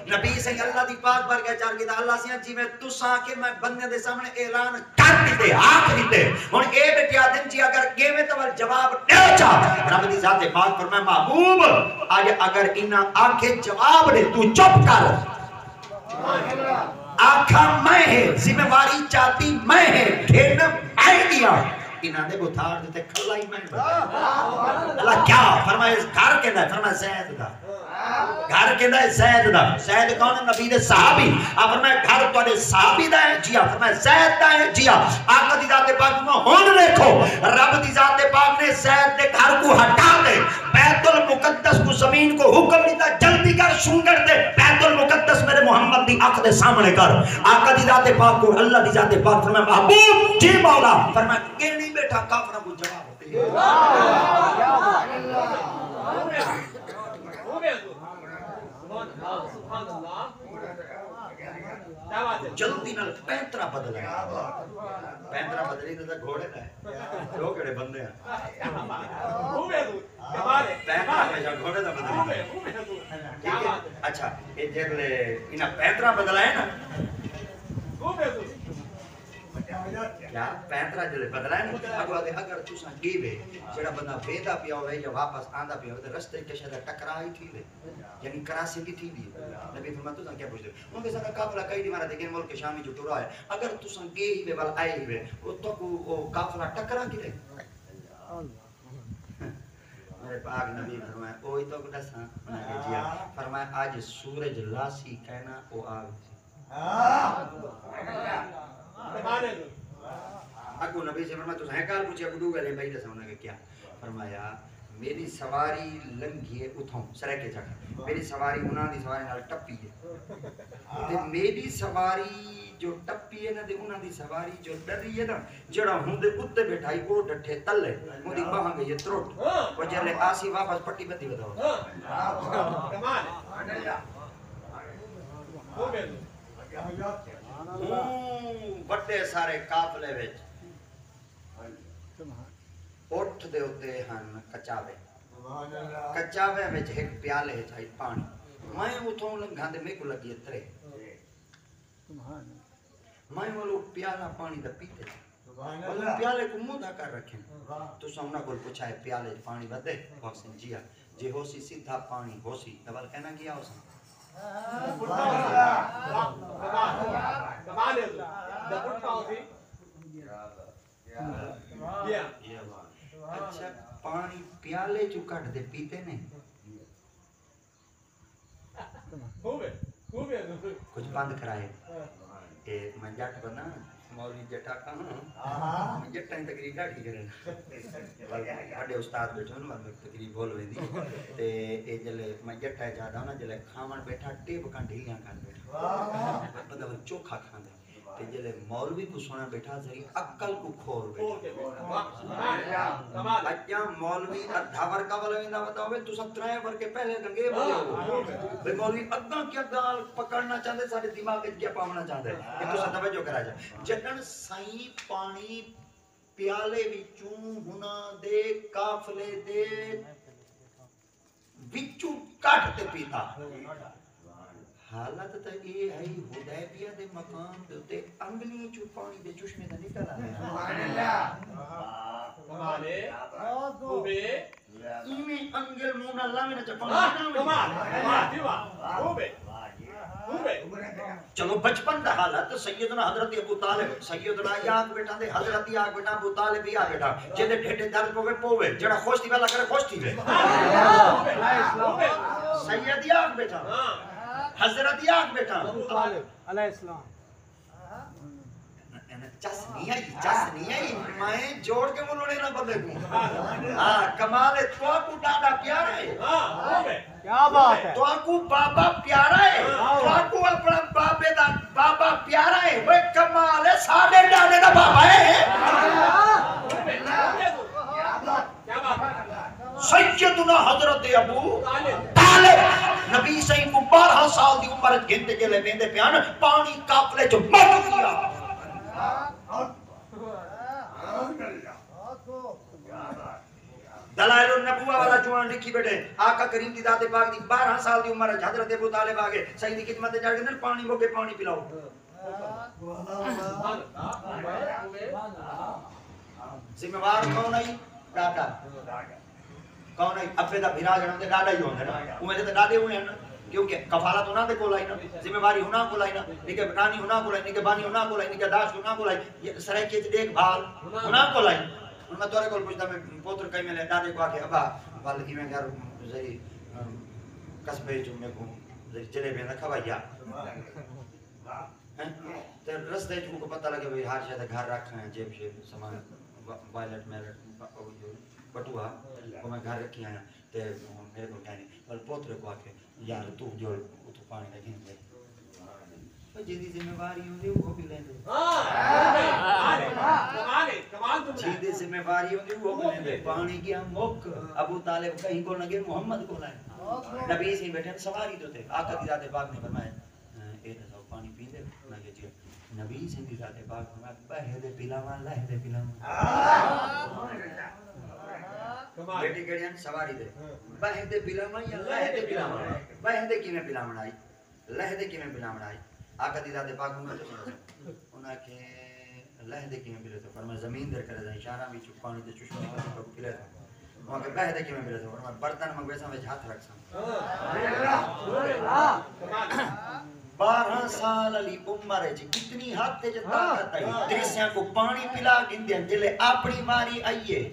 نبی سے اللہ دی پاک بار گیا چار گیا اللہ سے جی میں تو سا کے میں بندے دے سامنے اعلان کر دیتے آنکھ دیتے اور اے بیٹی آدم جی اگر گے میں تو جواب دے چاہ رب دی ذات پاک فرمایا محبوب آج اگر انہاں آنکھیں جواب دے تو چپ کر آنکھاں میں ہے ذمہ واری چاہتی میں ہے گھن میں دیا انہاں دے بتھار دیتے کھلائی میں اللہ کیا فرمایا اس گھر کے اندر فرمایا زید دا گھر کے اندر زید دا زید کون ہے نبی دے صحابی آپ فرمایا گھر تو دے صحابی دا ہے جیا فرمایا زید دا ہے جیا آقا دی ذات پاک میں ہون دیکھو رب دی ذات پاک نے زید دے گھر کو ہٹا دے بیت المقدس کو زمین کو حکم دیتا جلدی کر شونگر دے بیت المقدس میرے محمد دی آنکھ دے سامنے کر آقا دی ذات پاک کو اللہ دی ذات پاک فرمایا محبوب جی مولا فرمایا کہ نہیں بیٹھا کافرہ کو جواب ہوتے جلدی نال پینترا بدل ہے پینترا بدلی تو گھوڑے کا ہے دو کڑے بندے ہیں پینترا ہمیشہ گھوڑے دا بدل ہے اچھا یہ جب انہا پینترا بدلا ہے نا کیا پینترا جلے بدلا ہے نا اگو آگے اگر تساں گیوے جڑا بندہ ویندا پیا ہوئے یا واپس آندا پیا ہوئے رستے کے شاید ٹکرائی تھی وے یعنی کراسی کی تھی بھی نبی فرمایا تساں کیا پوچھتے ان کے ساتھ قافلہ کئی دی مارا دیکھیں ملک شامی جو ٹرا ہے اگر تساں گے ہی وے ول آئے ہی وے تو کو قافلہ ٹکرا کی رہے میرے پاک نبی فرمایا کوئی تو دساں انہاں کے جیا فرمایا آج سورج لاسی کہنا او آگ اگو نبی سے فرمایا تو ہیں کال پوچھے اگو دو گلے بھائی دساں انہاں کے کیا فرمایا میری سواری لنگھی ہے اتھوں سرے کے جگہ میری سواری انہاں دی سواری نال ٹپی ہے تے میری سواری جو ٹپی ہے نا تے انہاں دی سواری جو ڈری ہے نا جڑا ہوں دے اوتے بیٹھائی او ڈٹھے تلے مودی باہاں گئی تروٹ او جلے آسی واپس پٹی بدی وداؤ کمال ہو گیا بڑے سارے قافلے وچ اٹھ دے ہوتے ہن کچاوے کچاوے وچ ایک پیالے ہے پانی میں اتھوں لنگھاں دے میں کو لگی ترے میں وہ پیالہ پانی دا پیتے وہ پیالے کو منہ دا کر رکھیں تو سامنا کو پوچھا ہے پیالے پانی ودے حسین جیا جے ہو سی سیدھا پانی ہو سی ڈبل کہنا کیا ہو سی کمال ہے دا پٹھا ہو سی اچھا پانی پیالے جو کٹ دے پیتے نہیں کچھ بند کرائے میں جٹ بنا مولوی جٹا کہاں میں جٹا ہی تقریب ڈاٹھی کرنا بڑے استاد بیٹھے ہونے میں تقریب بول رہی دی تے اے جلے میں جٹا ہے جادا ہونا جلے کھامن بیٹھا ٹیپ کان ڈھیلیاں کان بیٹھا بندہ وہ چوکھا کھان دے تے جلے مولوی کو سونا بیٹھا ذری عقل کو کھور بیٹھا بچہ مولوی ادھاور کا والا ویندا بتاؤ بے تو سب ترائے ور کے پہلے گنگے بولے ہو بے مولوی اگاں کیا گال پکڑنا چاہتے سارے دماغ وچ کیا پاونا چاہتے کہ تو سب توجہ کرا جا جدن سائیں پانی پیالے وچوں ہنا دے قافلے دے وچوں کٹ تے پیتا حالت تا یہ ہے حدیبیہ دے مقام دے تے انگلی چوں پانی دے چشمے دا نکل آیا سبحان اللہ کمال ہے خوبے ایویں انگل منہ نال لاویں نہ چپاں کمال کمال دیوا خوبے خوبے چلو بچپن دا حالت سیدنا حضرت ابو طالب سیدنا یاق بیٹا دے حضرت یاق بیٹا ابو طالب یا بیٹا جے دے ڈھڈے درد پوے جڑا خوش تھی والا کرے خوش تھی وے سید یاق بیٹا حضرت یاق بیٹا علیہ السلام چس نہیں آئی میں جوڑ کے بولوڑے نہ بندے کو کمال ہے تو کو ڈاڈا پیارا ہے کیا بات ہے تو کو بابا پیارا ہے تو کو اپنا بابے دا بابا پیارا ہے وہ کمال ہے ساڈے ڈاڈے دا بابا ہے سیدنا حضرت ابو طالب نبی صحیح کو 12 سال دی عمر گھنٹے جلے ویندے پیان پانی قافلے چ مر گیا دلائل النبوہ والا جوان لکھی بیٹھے آقا کریم دی ذات پاک دی 12 سال دی عمر حضرت ابو طالب آگے صحیح دی خدمت چڑھ کے پانی موکے پانی پلاؤ ذمہ وار کون ہے ڈاڈا کون ہے ابے دا بھرا جڑا تے ڈاڈا ہی ہوندا نا اوے تے ڈاڈے ہوئے ہیں کیونکہ کفالت انہاں دے کول آئی نا ذمہ واری انہاں کول آئی نا نکے بٹانی انہاں کول آئی نکے بانی انہاں کول آئی نکے داشت انہاں کول آئی یہ سرائکی تے دیکھ بھال انہاں کول آئی ان میں تورے کول پوچھتا میں پوتر کئی میں لے ڈاڈے کو آکے ابا والدی میں گھر زری قصبے جو میں کو زری چلے میں رکھا بھائی تے رستے جو کو پتہ لگے بھئی ہر شاید گھر رکھ ہیں جیب شیب سامان وائلٹ میلٹ بٹوا وہ میں گھر رکھی آیا تے میرے کو کہانی بل پوتر کو آکے یار تو جو تو پانی لگیں دے جیدی ذمہ واری ہوندی وہ بھی لیندے جیدی ذمہ واری ہوندی وہ بھی لیندے پانی کیا موک ابو طالب کہیں کو لگے محمد کو لائے نبی سے بیٹھے سواری تو تھے آقا کی ذات پاک نے فرمایا اے تو پانی پی دے نہ کہ جی نبی سے دی ذات پاک فرمایا بہہ دے پلاواں لہ دے پلاواں بیٹی کڑیاں سواری دے بہہ دے پلاواں یا لہ دے پلاواں بہہ دے کیویں پلاواں آئی لہ دے کیویں پلاواں آئی آقا دی ذات پاک نے انہاں کے اللہ دیکھیں میں ملے تو فرمایا زمین در کرے اشارہ بھی پانی تے چشمے کو پلے وہاں کے بہ دیکھیں میں ملے تو فرمایا برتن میں ویسا وچ ہاتھ رکھ سن 12 سال علی عمر ہے جی کتنی حد تے جتا کرتا ہے تریسیاں کو پانی پلا گندے جلے اپنی ماری آئیے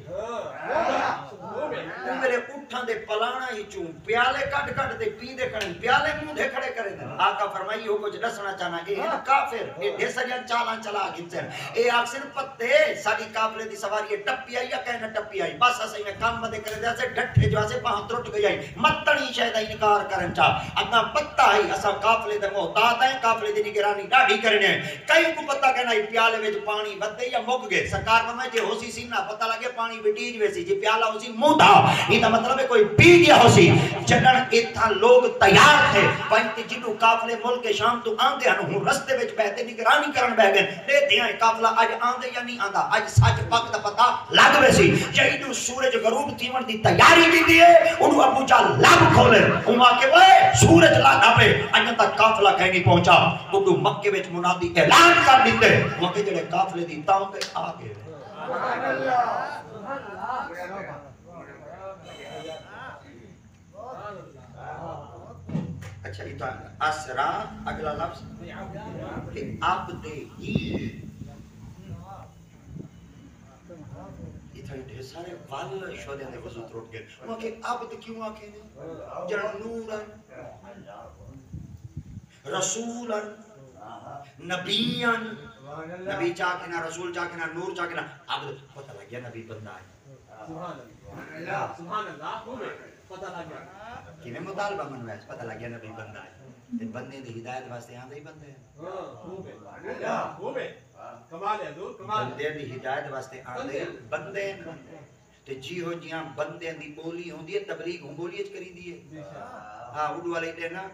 میرے اٹھاں دے پلانا ہی چوں پیالے کٹ کٹ دے پی دے کھڑے پیالے منہ دے کھڑے کرے دے آقا فرمائی ہو کچھ دسنا چاہنا کہ یہ کافر یہ ڈھیسریاں چالاں چلا گنسن اے آکسن پتے ساری قافلے دی سواری ٹپی آئی یا کہنا ٹپی آئی بس اسے میں کام بدے کرے دے اسے ڈھٹے جو اسے پاہم ترٹ گئی آئی متنی شہدہ انکار کرن چاہ اپنا پتہ آئی اسا قافلے دے محتاط ہیں قافلے دی نگرانی ڈاڑھی کرنے ہیں کئی کو پتہ کہنا ہی پیالے میں پانی بدے یا مک گئے سرکار فرمائے جے ہو سی سینہ پتہ لگے پانی بٹیج ویسی جے پیالہ ہو سی منہ تھا یہ دا مطلب ہے کوئی پی گیا ہو سی جنن اتھا لوگ تیار تھے پہنتے جنہوں قافلے ملک شام تو آندے ہوں رستے وچ بہتے نگرانی کرن بہ گئے دیتے ہیں قافلہ آج آندے یا نہیں آندا آج سچ وقت پتہ لگ ویسی جہیدو سورج غروب تھیون دی تیاری دی دیئے انہوں ابو جال لب کھولے انہوں آکے وہ سورج لانا پہ انہوں تک قافلہ کہیں نہیں پہنچا انہوں مکے وچ منادی اعلان کر دیتے وہ کہ جڑے قافلے دی تاؤں پہ آگے اچھا یہ تو اسرا اگلا لفظ کہ عبد ہی یہ تھا ڈھیر سارے وال شودیاں دے وضو تروٹ گئے وہاں کہ عبد کیوں آکھے نے جڑا نورن رسولن نبیان نبی چاہ کے نا رسول چاہ کے نا نور چاہ کے نا عبد پتہ لگ گیا نبی بندہ ہے سبحان اللہ پتہ لگ گیا کیویں مطالبہ منویس پتہ لگ گیا نبی بندہ ہے تے بندے دی ہدایت واسطے آندے ہی بندے ہیں خوب ہے کمال ہے حضور کمال بندے دی ہدایت واسطے آندے بندے ہیں تے جی ہو جیاں بندے دی بولی ہوندی ہے تبلیغ ہوں بولی اچ کری دی ہے ہاں اڑو والے دے نا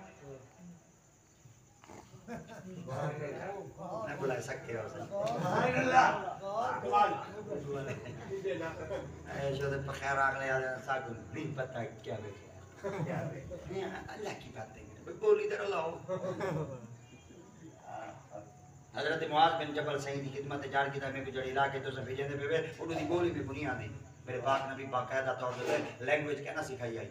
نہ بلا سکتے ہو سبحان اللہ کمال ایسا دے پخیر آگلے آدھے ساکن نہیں پتہ کیا بیٹھے اللہ کی بات ہے بولی در اللہ حضرت معاذ بن جبل صحیح دی خدمت جار کی تھا میں کچھ علاقے تو سب بھیجے دے پہ اڑو دی بولی بھی بنیادی میرے پاک نبی باقاعدہ طور سے لینگویج کہنا سکھائی آئی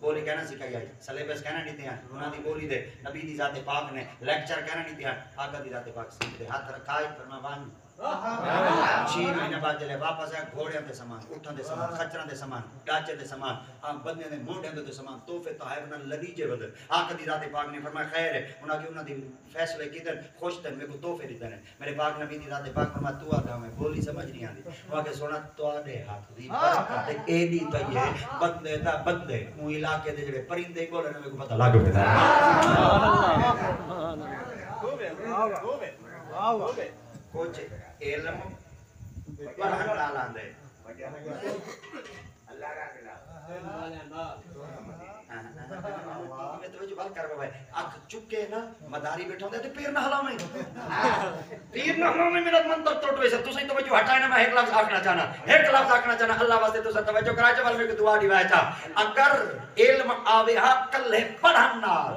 بولی کہنا سکھائی آئی سلیبس کہنا نہیں دیا انہاں دی بولی دے نبی دی ذات پاک نے لیکچر کہنا نہیں دیا آقا دی ذات پاک سیکھ دے ہاتھ رکھائی فرما بان 6 مہینے بعد جلے واپس ہے گھوڑیاں دے سامان اٹھن دے سامان خچراں دے سامان ڈاچے دے سامان ہم بندے نے موڈے دے سامان تحفے طاہر نہ للیجے بدل آقا دی ذات پاک نے فرمایا خیر ہے انہاں کی انہاں دی فیصلے کیدن خوش تن میں کو تحفے دیتے ہیں میرے پاک نبی دی ذات پاک فرمایا تو آتا میں بولی سمجھ نہیں آندی وہ کہ سونا تواڈے ہاتھ دی برکت اے دی تے بندے دا بندے او علاقے دے جڑے پرندے بولے نے کو پتہ لگ پیا خوب ہے کچھ علم پڑھن والا آندے اللہ کا میں توجہ بات کر بھائی اکھ چکے نا مداری بیٹھا ہوندے تے پیر نہ ہلاویں پیر نہ ہلاویں میرا من تو ٹوٹ ویسے تسیں توجہ ہٹائے نا میں ایک لفظ آکھنا چاہنا اللہ واسطے تو توجہ کرا چا ول میں کو دعا دیوا چا اگر علم آوے ہا کلے پڑھن نال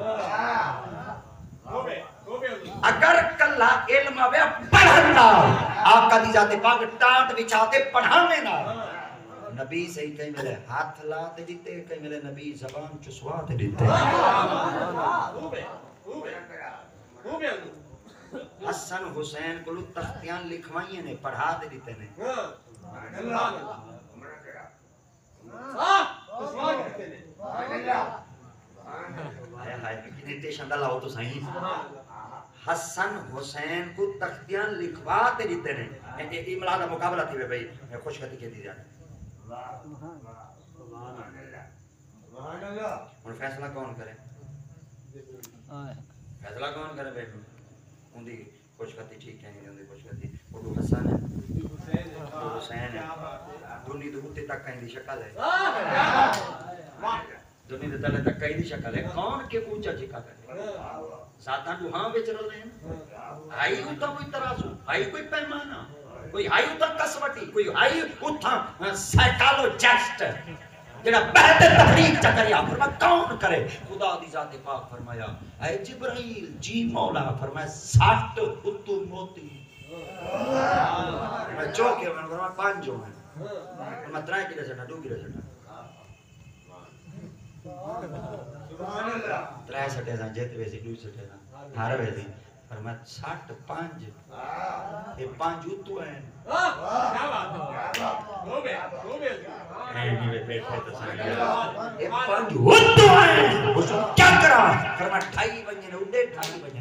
اگر کلا علم آوے پڑھن نال آقا دی ذات پاک ٹانٹ بچھاتے پڑھاویں نال نبی صحیح کہیں میرے ہاتھ لاتے دیتے کہیں میرے نبی زبان چسواتے دیتے حسن حسین کو تختیاں لکھوائیں نے پڑھا دے دیتے نے حسن حسین کو تختیاں لکھواتے دیتے نے یہ ملادہ مقابلہ تھی بھائی خوش خطی کے دی جاتے اور فیصلہ کون کرے فیصلہ کون کرے بھائی ان دی خوش خطی ٹھیک ہے نہیں ان دی خوش خطی اردو حسن ہے حسین ہے دنی دو ہوتے تک کہیں دی شکل ہے دنی دو تلے تک کہیں دی شکل ہے کون کے اونچا جکا کرے ساتھاں جو ہاں بیچ رہے ہیں آئی ہوتا کوئی ترازو آئی کوئی پیمانہ کوئی آئی ہوتا کسوٹی کوئی آئی ہوتا سائیکالوجسٹ جڑا بہتر تحریک چکریا فرمایا کون کرے خدا دی ذات پاک فرمایا اے جبرائیل جی مولا فرمایا ساٹھ اتو موتی میں چوک ہے میں پانچ جو ہیں میں ترائے کی رسٹا دو کی رسٹا ترائے سٹے تھا جیت ویسی دو سٹے تھا ہار ویسی پر میں 65 یہ 5 اتو ہیں کیا بات ہے یہ 5 اتو ہیں وہ کیا کرا پر میں 2.5 بجے نے اڈے 2.5 بجے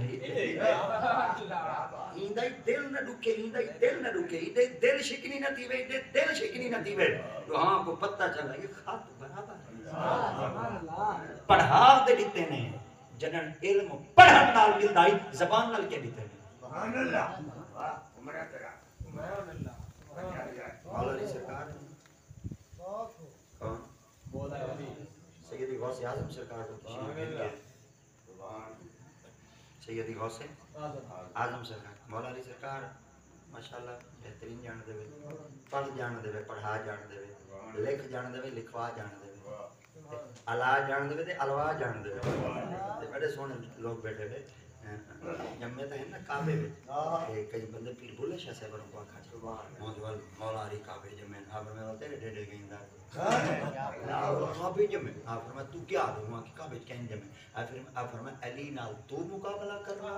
ایندائی دل نہ ڈکے ایندائی دل نہ ڈکے ایندائی دل شکنی نہ تیوے ایندائی دل شکنی نہ تیوے تو ہاں کو پتہ چلا یہ خط برابر ہے پڑھا دے دیتے ہیں جنن علم پڑھن نال ملدائی زبان نال کے دیتے ہیں سبحان اللہ عمرہ تیرا مولا علی سرکار کون سیدی غوث اعظم سرکار کو تشریف لے گئے سیدی غوث اعظم سرکار مولا علی سرکار ماشاءاللہ بہترین جان دے پڑھ جان دے پڑھا جان دے لکھ جان دے لکھوا جان دے علا جان دے تے الوا جان دے تے بڑے سونے لوگ بیٹھے ہوئے جمعے تے ہیں نا کعبے وچ کئی بندے پیر بھولے شاہ صاحب کو آکھا موجوال مولا علی کعبے جمعے خبر میں ہوتے ڈے ڈے گیندا کعبے جمعے آپ فرمایا تو کیا ہوا کہ کعبے کہیں جمعے آپ فرمایا علی نال تو مقابلہ کرنا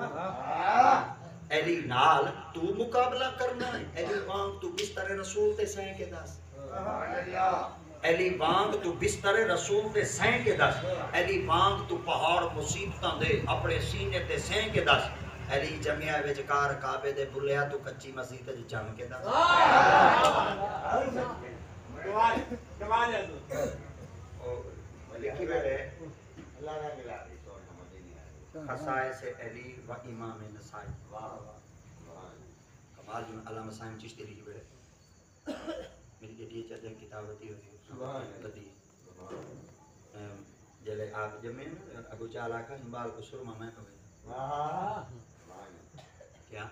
علی نال تو مقابلہ کرنا علی وانگ تو بستر رسول تے سائیں کے دس سبحان اللہ علی وانگ تو بستر رسول تے سائیں کے دس علی وانگ تو پہاڑ مصیبتاں دے اپنے سینے تے سائیں کے دس علی جمعہ وچ کار کعبے دے بلیا تو کچی مسجد تے جم کے دس کمال ہے تو لکھی بیٹھے اللہ نہ ملا دی سوچ سمجھ نہیں آئی خصائص علی و امام نسائی کمال جو علامہ صاحب چشتی لکھی بیٹھے میری جدی چاہتے کتاب ہوتی ہوتی جلے آپ جمعے ابو چالا کا ہمبال کو سرما میں کو کیا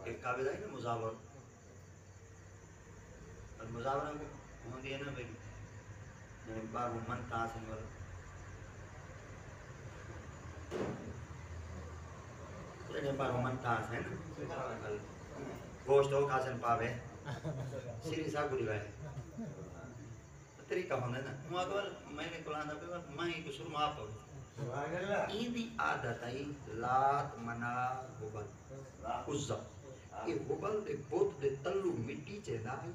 ایک قابل ہے نا مزاور اور مزاورہ کو ہوں دیئے نا بھئی بار من تاسن والا یعنی بار من تاس ہے نا گوشت ہو کاسن پاوے سیری سا گری بھائی طریقہ ہونے نا مواقع میں نے قرآن دا میں ایک سرما آپ ہوئی ایدی عادت آئی لات منا حبل عزا یہ حبل دے بوت دے تلو مٹی چے دائی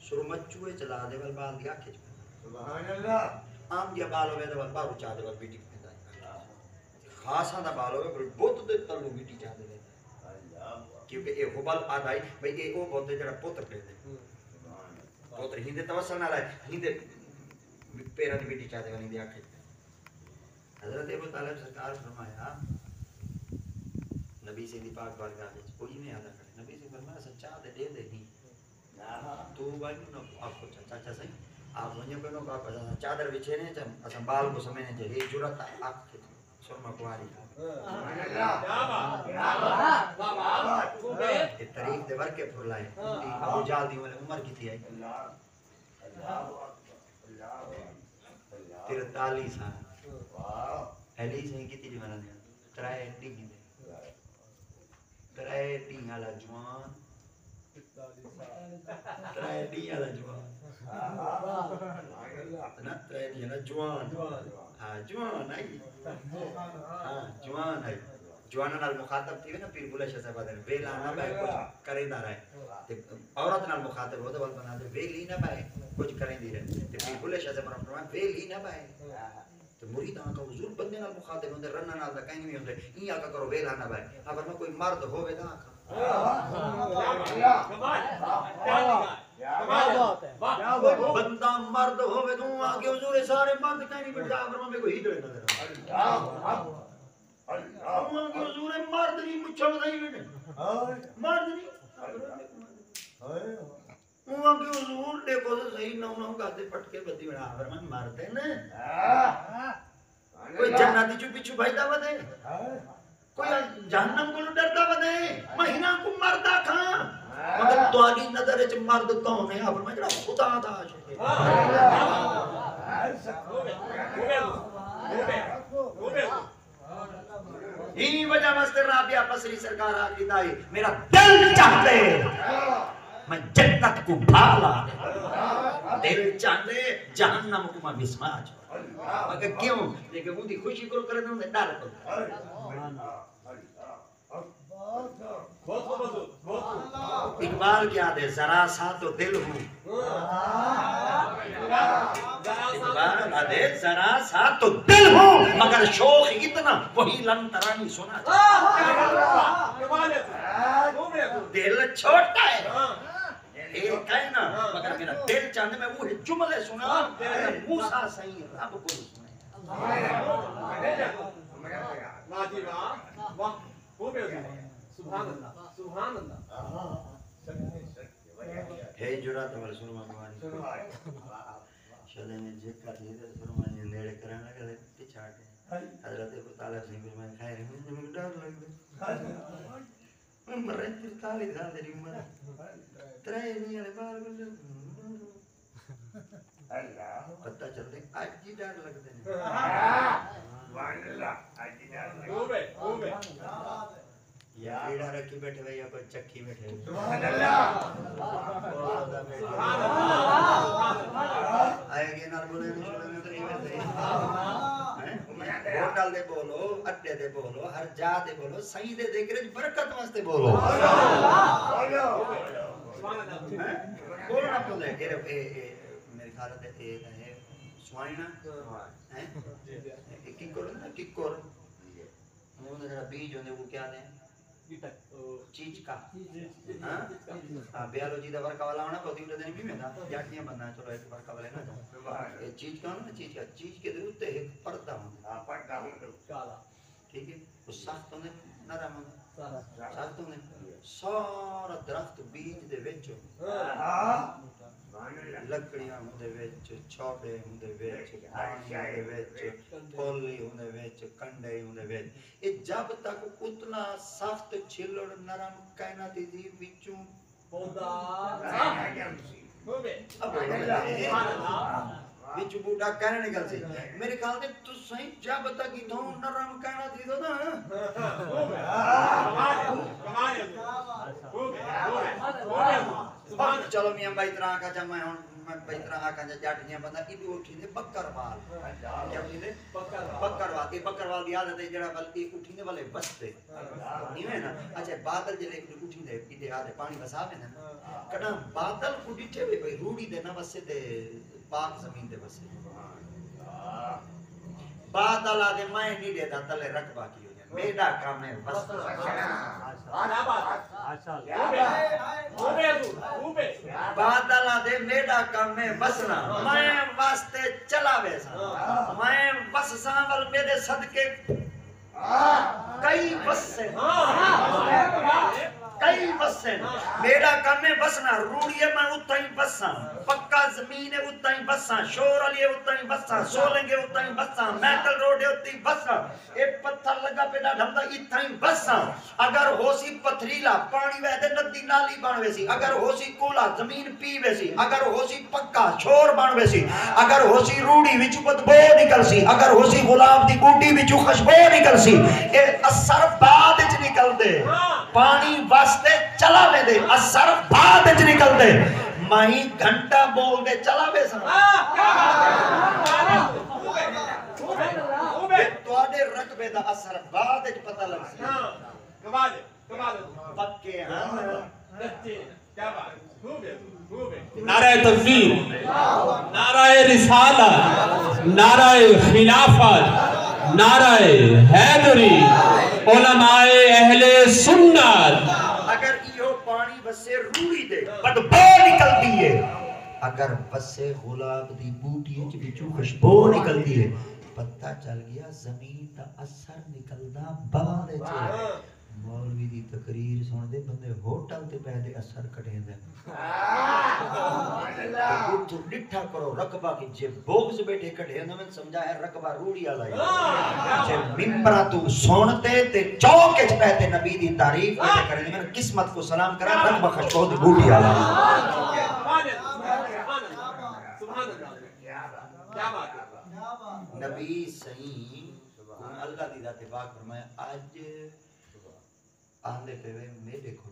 سرمچوے چلا دے وال بال دیا کھچ سبحان اللہ آم دیا بال ہوئے دے وال بارو چاہ دے وال بیٹی پہ دائی خاصا دا بال ہوئے بوت دے تلو مٹی چاہ دے کیونکہ یہ حبل آدھائی بھئی یہ او بہت دے جڑا پوتر پہ دے پوتر ہندے توسل نہ رہے ہندے پیرہ دی مٹی چاہ دے وال ہندے آکھے حضرت ابو طالب سرکار فرمایا نبی سے پاک بارگاہ میں کوئی نہیں آدھا کرے نبی سے فرمایا سچا دے دے دے نہیں تو بھائی نو آپ کو چاچا صحیح آپ ونجے پہ نو کو آپ چادر بچھے نے اسم بال کو سمجھنے چاہیے یہ جرات آپ کے سرما کواری یہ تاریخ دے ورکے پھرلائے ابو جال دی والے عمر کی تھی آئی 43 سال علی سے کتنی دی بنا دیا ترائے ٹینگ دے ترائے ٹینگ والا جوان ترائے ٹینگ والا جوان نا ترائے ٹینگ والا جوان ہاں جوان آئی ہاں جوان آئی جوانہ نال مخاطب تھی نا پیر بلے شاہ صاحب آدھے ویل آنا بھائی کچھ کریں دا رہے عورت نال مخاطب ہوتا وقت بنا دے ویل ہی نہ بھائی کچھ کریں دی رہے پیر بلے شاہ صاحب فرمائے ویل ہی نہ بھائی تو مرید آنکا حضور بندے نال مخاطب ہوندے رنہ نال دا کہیں نہیں ہوندے این آکا کرو ویل آنا بھائی اگر میں کوئی مرد ہوئے دا آکا بندہ مرد ہوئے دوں آگے حضور سارے مرد کہیں نہیں بڑھتا اگر میں کوئی ہی دوئے نظر آگے حضور مرد نہیں مچھا بتائی بیٹے مرد نہیں آگے حضور دیکھو تو صحیح نہ گاتے پٹکے بدی بڑھا اگر میں مرد ہے نا کوئی جناتی چھو پیچھو بھائی دا بدے کوئی جہنم کو ڈرتا بدے مہینہ کو مردہ کھاں مگر دواری نظر اچھ مرد کون ہے آپ میں جڑا خدا دا شکے ہی وجہ واسطے رابعہ بصری سرکار آگی دائی میرا دل چاہتے میں جنت کو بھالا دل چاہتے جہنم کو میں بسماج مگر کیوں لیکن وہ دی خوشی کرو کرنے ہوں ڈر کرو اقبال کیا دے ذرا سا تو دل ہوں اقبال دے ذرا سا تو دل ہوں مگر شوق اتنا وہی لن ترانی سنا دل چھوٹا ہے ایک ہے نا مگر میرا دل چاہنے میں وہ جملے سنا موسیٰ صحیح رب کو سنا سبحان اللہ ہے جڑا تو رسول مانگوانی شدے میں جھکا دیدے سرمانی نیڑے کرانا گلے پچھاٹے حضرت ابو طالب سے میں خیر ہے مجھے ڈر لگ دے میں مرے تیر تالی دھا دے رہی مرے ترائے نہیں آلے بار گلے پتہ چلتے آج جی ڈر لگ دے یا ایڈا رکھی بیٹھے ہوئے یا کوئی چکی بیٹھے ہوئے آئے گے نال بولے ہوٹل دے بولو اڈے دے بولو ہر جا دے بولو صحیح دے دیکھ رہے برکت واسطے بولو بولنا پڑے میرے خیال ہے سوانی نا ککور انہوں نے بیج ہونے وہ کیا دیں چیز کا بیالوجی دا ورکا والا ہونا بہت ہی بھی میں تھا جاٹیاں بندہ چلو ایک ورکا والے نا چیز کا ہونا چیز کا چیز کے دے ہوتے ایک پردہ ہونا ٹھیک ہے وہ سخت ہونے نرم ہونا سخت ہونے سارا درخت بیج دے ویچو لکڑیاں ہوندے ویچ چھوڑے ہوندے ویچ پانی ہوندے ویچ پھولی ہوندے ویچ کنڈے ہوندے ویچ یہ جب تک اتنا سخت چھلڑ نرم کائناتی دی وچوں وچوں بوٹا کہنے نکل سی میرے خیال دے تو صحیح جب تک اتھوں نرم کائناتی دو نا چلو میاں بائی طرح آکا جا میں بائی طرح آکا جا جاٹیاں بندہ ایدو اٹھی دے بکر وال کیا اٹھی دے بکر وال یہ بکر وال یاد ہے جڑا بلکہ اٹھی دے والے بستے نہیں ہے نا اچھا بادل جلے اٹھی دے ایدے آدھے پانی بسا میں نا کڑا بادل کو ڈٹھے ہوئے بھئی روڑی دے نا بسے دے پاک زمین دے بسے بادل آدھے میں نہیں دیتا تلے رکبہ کی ہو جائے میڈا کام ہے بس بادل آدھے میڈا کام میں بسنا میں واسطے چلا ویسا میں بس سامل میرے صدقے کئی بس سے کئی بسیں میرا کام میں بسنا روڑیے میں اتنا ہی بساں پکا زمین ہے اتنا ہی بساں شور علی ہے اتنا ہی بساں سولنگے اتنا ہی بساں میٹل روڈ ہے اتنا ہی بساں ایک پتھر لگا پیدا ڈھمتا اتنا ہی بساں اگر ہو سی پتھریلا پانی ویدے ندی نالی بانوے سی اگر ہو سی کولا زمین پیوے سی اگر ہو سی پکا شور بانوے سی اگر ہو سی روڑی وچو بدبو نکل سی اگر ہو سی غلاب دی بوٹی وچو خشبو نکل سی اے اثر بعد اچ نکل دے پانی واسطے چلا لے دے اثر بعد اچ نکل دے ماہی گھنٹہ بول دے چلا بے سن تو آدھے رقبے دا اثر بعد اچ پتہ لگ سی پکے ہم نعرہ تکبیر نعرہ رسالت نعرہ خلافت نعرہ حیدری علماء اہل سنت اگر یہ پانی بسے روڑی دے بدبو نکل دیئے اگر بسے غلاب دی بوٹی اچ بچو خوشبو نکل دیئے پتہ چل گیا زمین دا اثر نکلنا بعد اچ مولوی دی تقریر سن دے بندے ہوٹل تے پہلے اثر کٹیں دے تو ڈٹھا کرو رقبہ کی جے بوگز بیٹھے کٹے انہوں نے سمجھا ہے رقبہ روڑی آلائی جے ممبرہ تو سونتے تے چوکے چھپہتے نبی دی تعریف کرتے کریں میں نے قسمت کو سلام کرا رقبہ خشبو دی بوٹی آلائی نبی صحیح اللہ دی ذات پاک فرمایا آج آندے پہ میرے کو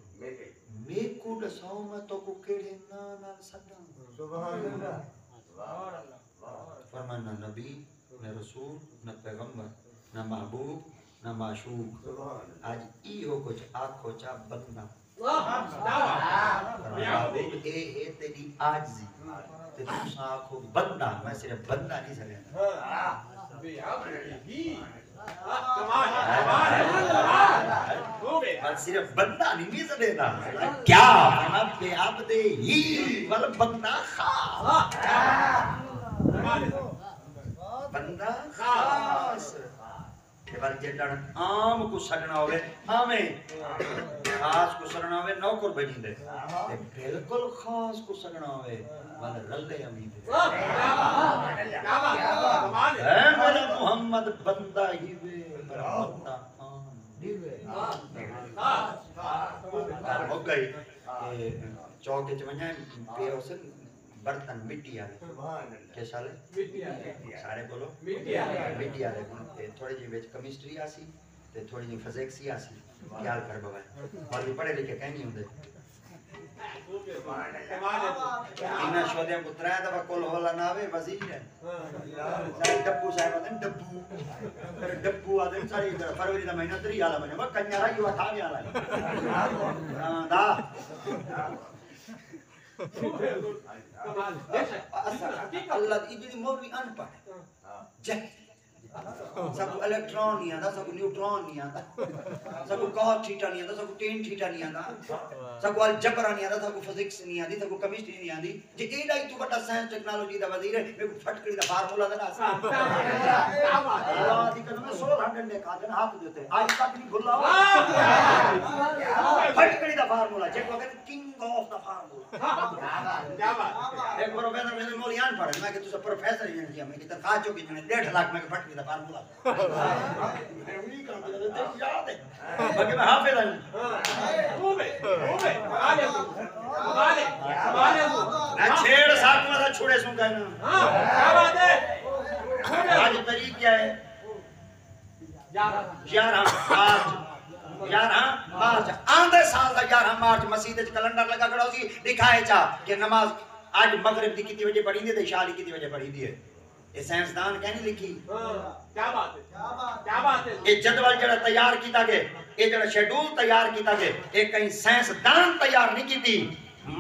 میں کو دساؤں میں تو کو کیڑے نال سداں سبحان اللہ فرمایا نہ نبی نہ رسول نہ پیغمبر نہ محبوب نہ معشوق آج ای ہو کچھ آنکھو چا بندہ محبوب اے ہے تیری آجزی تے تو آنکھو بندہ میں صرف بندہ نہیں سکتا بس صرف بندہ نہیں سکتا کیا بے عبد ہی ول بندہ خاص بندہ خاص کہ بل جڑن عام کو سڑنا ہوئے آمیں خاص کو سڑنا ہوئے نوکر بجی دے بالکل خاص کو سڑنا ہوئے بل رلے امید اے میرا محمد بندہ ہی وے میرا بندہ عام نہیں وے ہو گئی چوکے چمجھائیں پیو سے برتن مٹی آلے کیا سالے سارے بولو مٹی آلے تھوڑی جی بیچ کمیسٹری آسی تھوڑی جی فزیکسی آسی خیال کر بوائے اور بھی پڑھے لکھے کہیں نہیں ہوں دے انہا شودیاں کو ترائے دفعہ کل ہولا ناوے وزیر ہے سارے ڈبو صاحب آدھیں ڈبو ڈبو آدھیں ساری فروری دا مہینہ تری آلہ بنے وہ کنیا رہا یو اٹھا بھی آلہ ہے دا اللہ دی جڑی مولوی ان پڑھ جہل سب کو الیکٹرون نہیں آتا سب کو نیوٹرون نہیں آتا سب کو کاس تھیٹا نہیں آتا سب کو ٹین تھیٹا نہیں آتا سب کو الجبرا نہیں آتا سب کو فزکس نہیں آتی سب کو کیمسٹری نہیں آتی جی ایڈا ہی تو بڑا سائنس ٹیکنالوجی دا وزیر ہے میں کو پھٹکڑی دا فارمولا دا نا اللہ دی قسم 1600 نے کہا جنا ہاتھ دیتے آج تک نہیں بھلا پھٹکڑی دا فارمولا جے کو کہتے کنگ آف دا فارمولا کیا بات ایک پروفیسر میں مولی ان پڑھ میں کہ تو پروفیسر ہی نہیں میں کہ تنخواہ چوکی جنے 1.5 لاکھ میں پھٹکڑی دا فارمولا میں نہیں کہا تے یاد ہے باقی میں حافظ ہوں نہ چھیڑ ساکوں دا چھوڑے سوں کہنا کیا بات ہے آج تاریخ کیا ہے 11 مارچ آندھے سال دا 11 مارچ مسجد وچ کیلنڈر لگا کھڑا سی دکھائے چا کہ نماز آج مغرب دی کتنی بجے پڑھی دی تے عشاء دی کتنی بجے پڑھی دی ہے یہ سائنسدان کہنے لکھی کیا بات ہے کیا بات ہے یہ جدول جڑا تیار کیتا گئے یہ جڑا شیڈول تیار کیتا گئے یہ کہیں سائنسدان تیار نہیں کیتی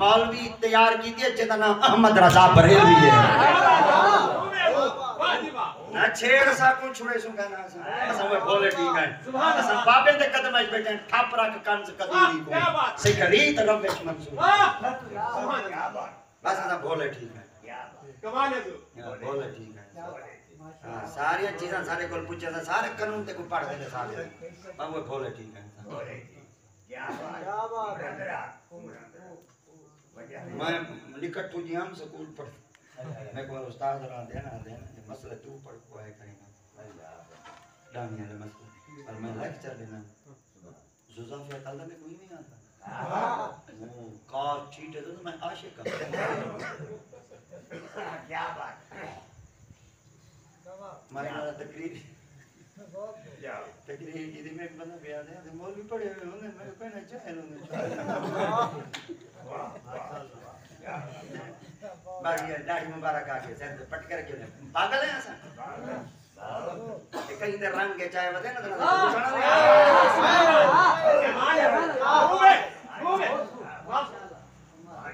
مولوی تیار کیتی ہے جدا نام احمد رضا بریلوی ہے نہ چھیڑ ساکوں چھوڑے سوں کہنا اساں وہ بولے ٹھیک ہے اساں بابے دے قدم اچ بیٹھے ٹھپ رکھ کنز قدیری کو سکھریت رب وچ منصور بس اساں بولے ٹھیک ہے کمال ہے تو بولے ٹھیک ہے ساری چیزاں سارے کول پوچھے تھا سارے قانون تے کو پڑھ دے سارے اب وہ بولے ٹھیک ہے کیا بات ہے میں نکٹو جی ہم سکول پڑھ میں کو استاد رہا دینا مسئلہ تو پڑھ کو ہے کریں گا ڈامی والے مسئلہ اور میں لیکچر دینا زوزافیہ کالدہ میں کوئی نہیں آتا وہ کار چیٹے تو میں عاشق ہوں کیا بات ہمارے نارا تقریر کی دی میں ایک بندہ بیاد ہے مولوی پڑھے ہوئے ہونے میں کہنا چاہے باقی داڑھی مبارک آگے سر پٹ کر کے پاگل ہیں ایسا کہیں دے رنگ کے چاہے بدے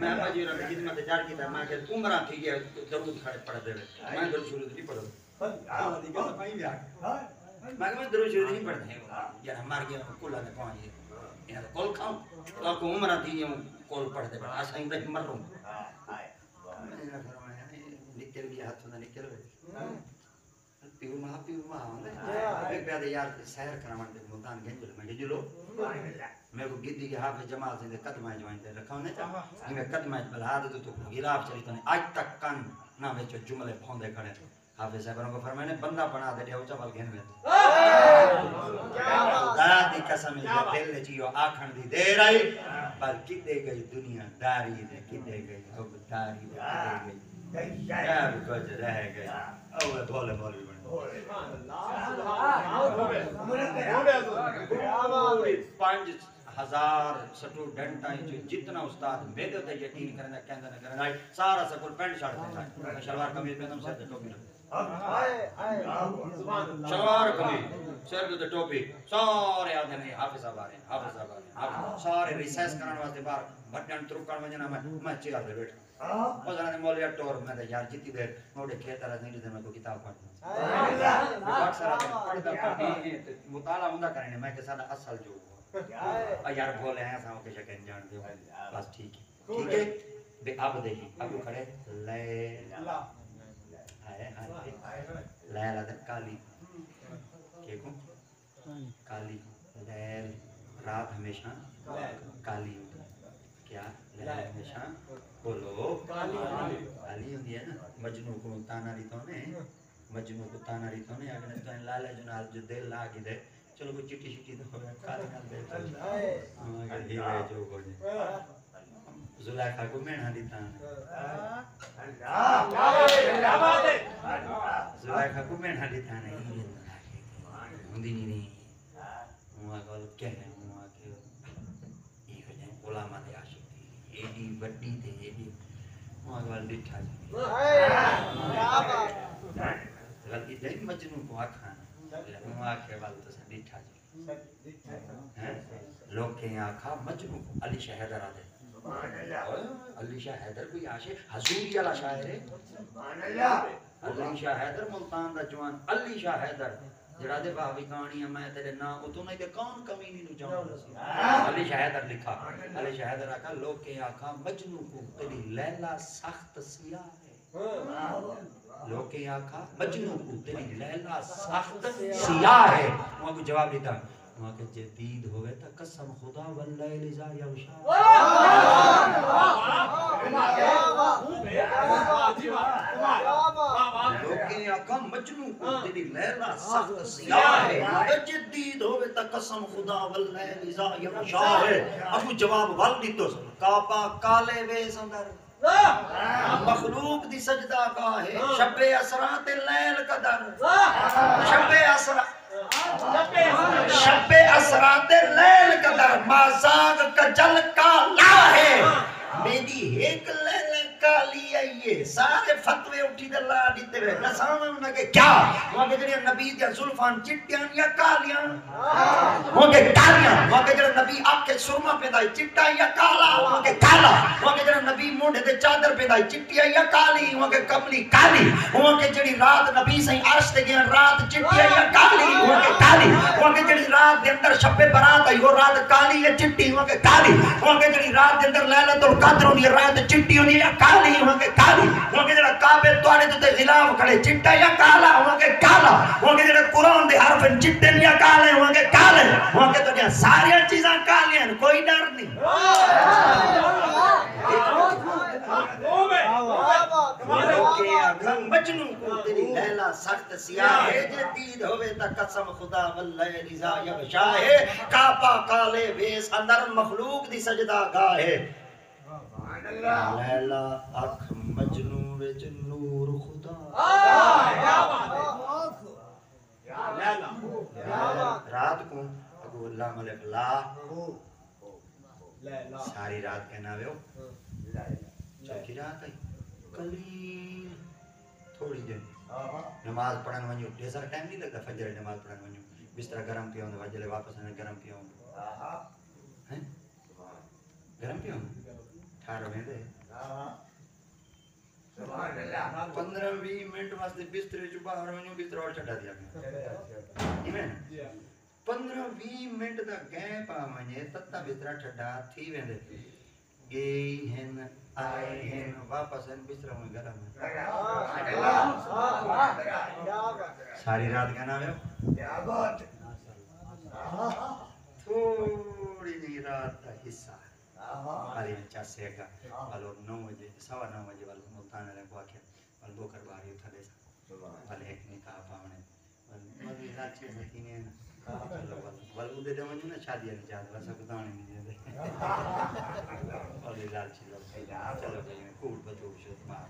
میں اپا جی رہا خدمت جار کی تھا میں کہ عمرہ تھی گیا درود کھڑے پڑھ دے میں درود شروع نہیں پڑھا میں کہ میں درود شروع نہیں پڑھتے یار ہمار گیا کلا نے پہنچ گیا یہاں کول کھاؤں تو آپ کو عمرہ تھی گیا کول پڑھ دے آسا ہی رہی مر رہوں نکل گیا ہاتھ ہونا نکل ہوئے پیو ماں ایک بیادے یار سہر کرمان دے ملتان گنجل میں گجلو میں کو گدی کے حافظ جمال سے قدمہ جوائن دے رکھا ہونے چاہا یہ میں قدمہ بلاد تو غلاف چلی تو آج تک کن نہ میں جملے پھوندے کھڑے حافظ صاحبوں کو فرمائے بندہ بنا دے ہو چاول گھن میں خدا دی قسم ہے دل نے چیو آکھن دی دیر آئی پر کتے گئی دنیا داری دے کتے گئی حب داری دے کتے گئی کیا کچھ رہ گئی اوہ بولے بولے بولے پانچ ہزار سٹوڈنٹ ہیں جو جتنا استاد میرے تے یقین کرنا کہندا نہ کرنا سارا سکول پینٹ شرٹ پہندا ہے شلوار قمیض پہندا سر تے ٹوپی شلوار قمیض سر تے ٹوپی سارے آدھے نہیں حافظ آباد ہیں حافظ آباد ہیں سارے ریسرچ کرن واسطے باہر بٹن ترکن وجنا میں چیئر تے بیٹھا او جنا نے مولیا ٹور میں تے یار جتنی دیر موڑے کھیت رہ نہیں تے میں کو کتاب پڑھنا اکثر پڑھدا پڑھی تے مطالعہ ہوندا کرنے میں کہ ساڈا اصل جو یار بولے ہیں ساں کے شکن جان دے بس ٹھیک ہے بے اب دیکھی اب کھڑے لیلا ہائے ہائے لیلا تے کالی کہ کو کالی لیل رات ہمیشہ کالی کیا لیل ہمیشہ بولو کالی ہوندی ہے نا مجنوں کو تانا ری تو نے مجنوں کو تانا ری تو نے اگر تو لالا جنال جو دل لا کے دے چلو کوئی چٹی شٹی تو ہوگا کالی نال بیٹھ اگر ہی ہے جو ہو جائے زلیخا کو مینا دیتا زلیخا کو مینا دیتا نہیں ہوندی نہیں وہاں کول کیا ہے وہاں کے یہ ہو جائے علماء دے عاشق تھی ایڈی بڑی تے ایڈی وہاں کول ڈٹھا جائے غلطی نہیں مجنوں کو آکھانا وہاں کے وال تو سے ڈٹھا جائے لوگ کے یہاں آکھا مجنوں کو علی شاہ حیدر آدھے علی شاہ حیدر کوئی عاشق حضوری والا شاعر ہے علی شاہ حیدر ملتان دا جوان علی شاہ حیدر جڑا دے بابی کہانی میں تیرے نا او تو نہیں تے کون کمینی نو جاؤں علی شاہ حیدر لکھا علی شاہ حیدر آکھا لوگ کے آکھا مجنوں کو تیری لیلا سخت سیاہ ہے لوگ کے آکھا مجنوں کو تیری لیلا سخت سیاہ ہے وہاں کو جواب دیتا وہاں کے جدید ہوئے تا قسم خدا واللیل اذا یغشا لوگ کے آقا مجنوں کو تیری لیلا سخت سیاہ ہے جدید ہوئے تا قسم خدا واللیل اذا یغشا ہے ابو جواب والدی تو کعبہ کالے وے سندر مخلوق دی سجدہ گاہ ہے شب اسرا تے لیل قدر شب اسرا تے لیل قدر مازاگ کجل کالا ہے میری ایک لیل کالی آئیے سارے فتوے اٹھی دے لا دیتے ہوئے نسامے انہاں کے کیا وہاں کے جڑے نبی دیا زلفان چٹیاں یا کالیاں وہاں کے کالیاں وہاں کے جڑے نبی آپ کے سرما پیدائی چٹا یا کالا وہاں کے کالا وہاں کے جڑے نبی موڑے دے چادر پیدائی چٹیا یا کالی وہاں کے کملی کالی وہاں کے جڑی رات نبی سہیں عرش دے گیا رات چٹیا یا کالی وہاں کے کالی وہاں کے جڑی رات دے اندر شب برات آئی وہ رات کالی یا چٹی وہاں کے کالی وہاں کے جڑی رات دے اندر لیلۃ القدر ہونی رات چٹی ہونی یا کالی وہاں کے کالی وہاں کے جڑا کعبے توڑے تے غلاف کھڑے چٹا یا کالا وہاں کے کالا وہاں کے جڑے قرآن دے حرف چٹے یا کالے وہاں کے کالے وہاں کے تو ساری چیزاں کالیاں کوئی ڈر نہیں مجنوں کو تیری لیلا سخت سیاہ ہے جدید ہوئے تا قسم خدا واللیل اذا یغشا ہے کعبہ کالے ویس اندر مخلوق دی سجدہ گاہ ہے لیلا اکھ مجنوں وچ نور خدا رات کو اگو اللہ ملک لا ساری رات کہنا ہوئے ہو چوکی رات آئی قلیل تھوڑی دن نماز پڑھن ونجو ڈیزر ٹائم نہیں لگتا فجر نماز پڑھن ونجو بستر گرم پیا ہوں وجلے واپس آنے گرم پیا ہوں گرم پیا ہوں ٹھار ہوئے دے 15-20 منٹ واسطے بستر جو باہر ونجو بستر اور چڑھا دیا ایمین 15-20 منٹ دا گیپ آ ونجے تتا بستر چڑھا تھی ویندے گئی ہن آئے ہن واپس ہن بستر ہوئے گرم ساری رات کہنا ہوئے تھوڑی نہیں رات کا حصہ علی چا سے گا والو 9 بجے 9:15 بجے والو ملتان علیہ کو آکھیا والو کر باری اٹھا دے سا والے ایک نکاح پاونے مدی لاچی مکینے والو دے دے منجو نا شادی نہیں جاتا واسا کتانے نہیں دے والو لاچی لو چلو بھئی میں کوڑ بطور شد مار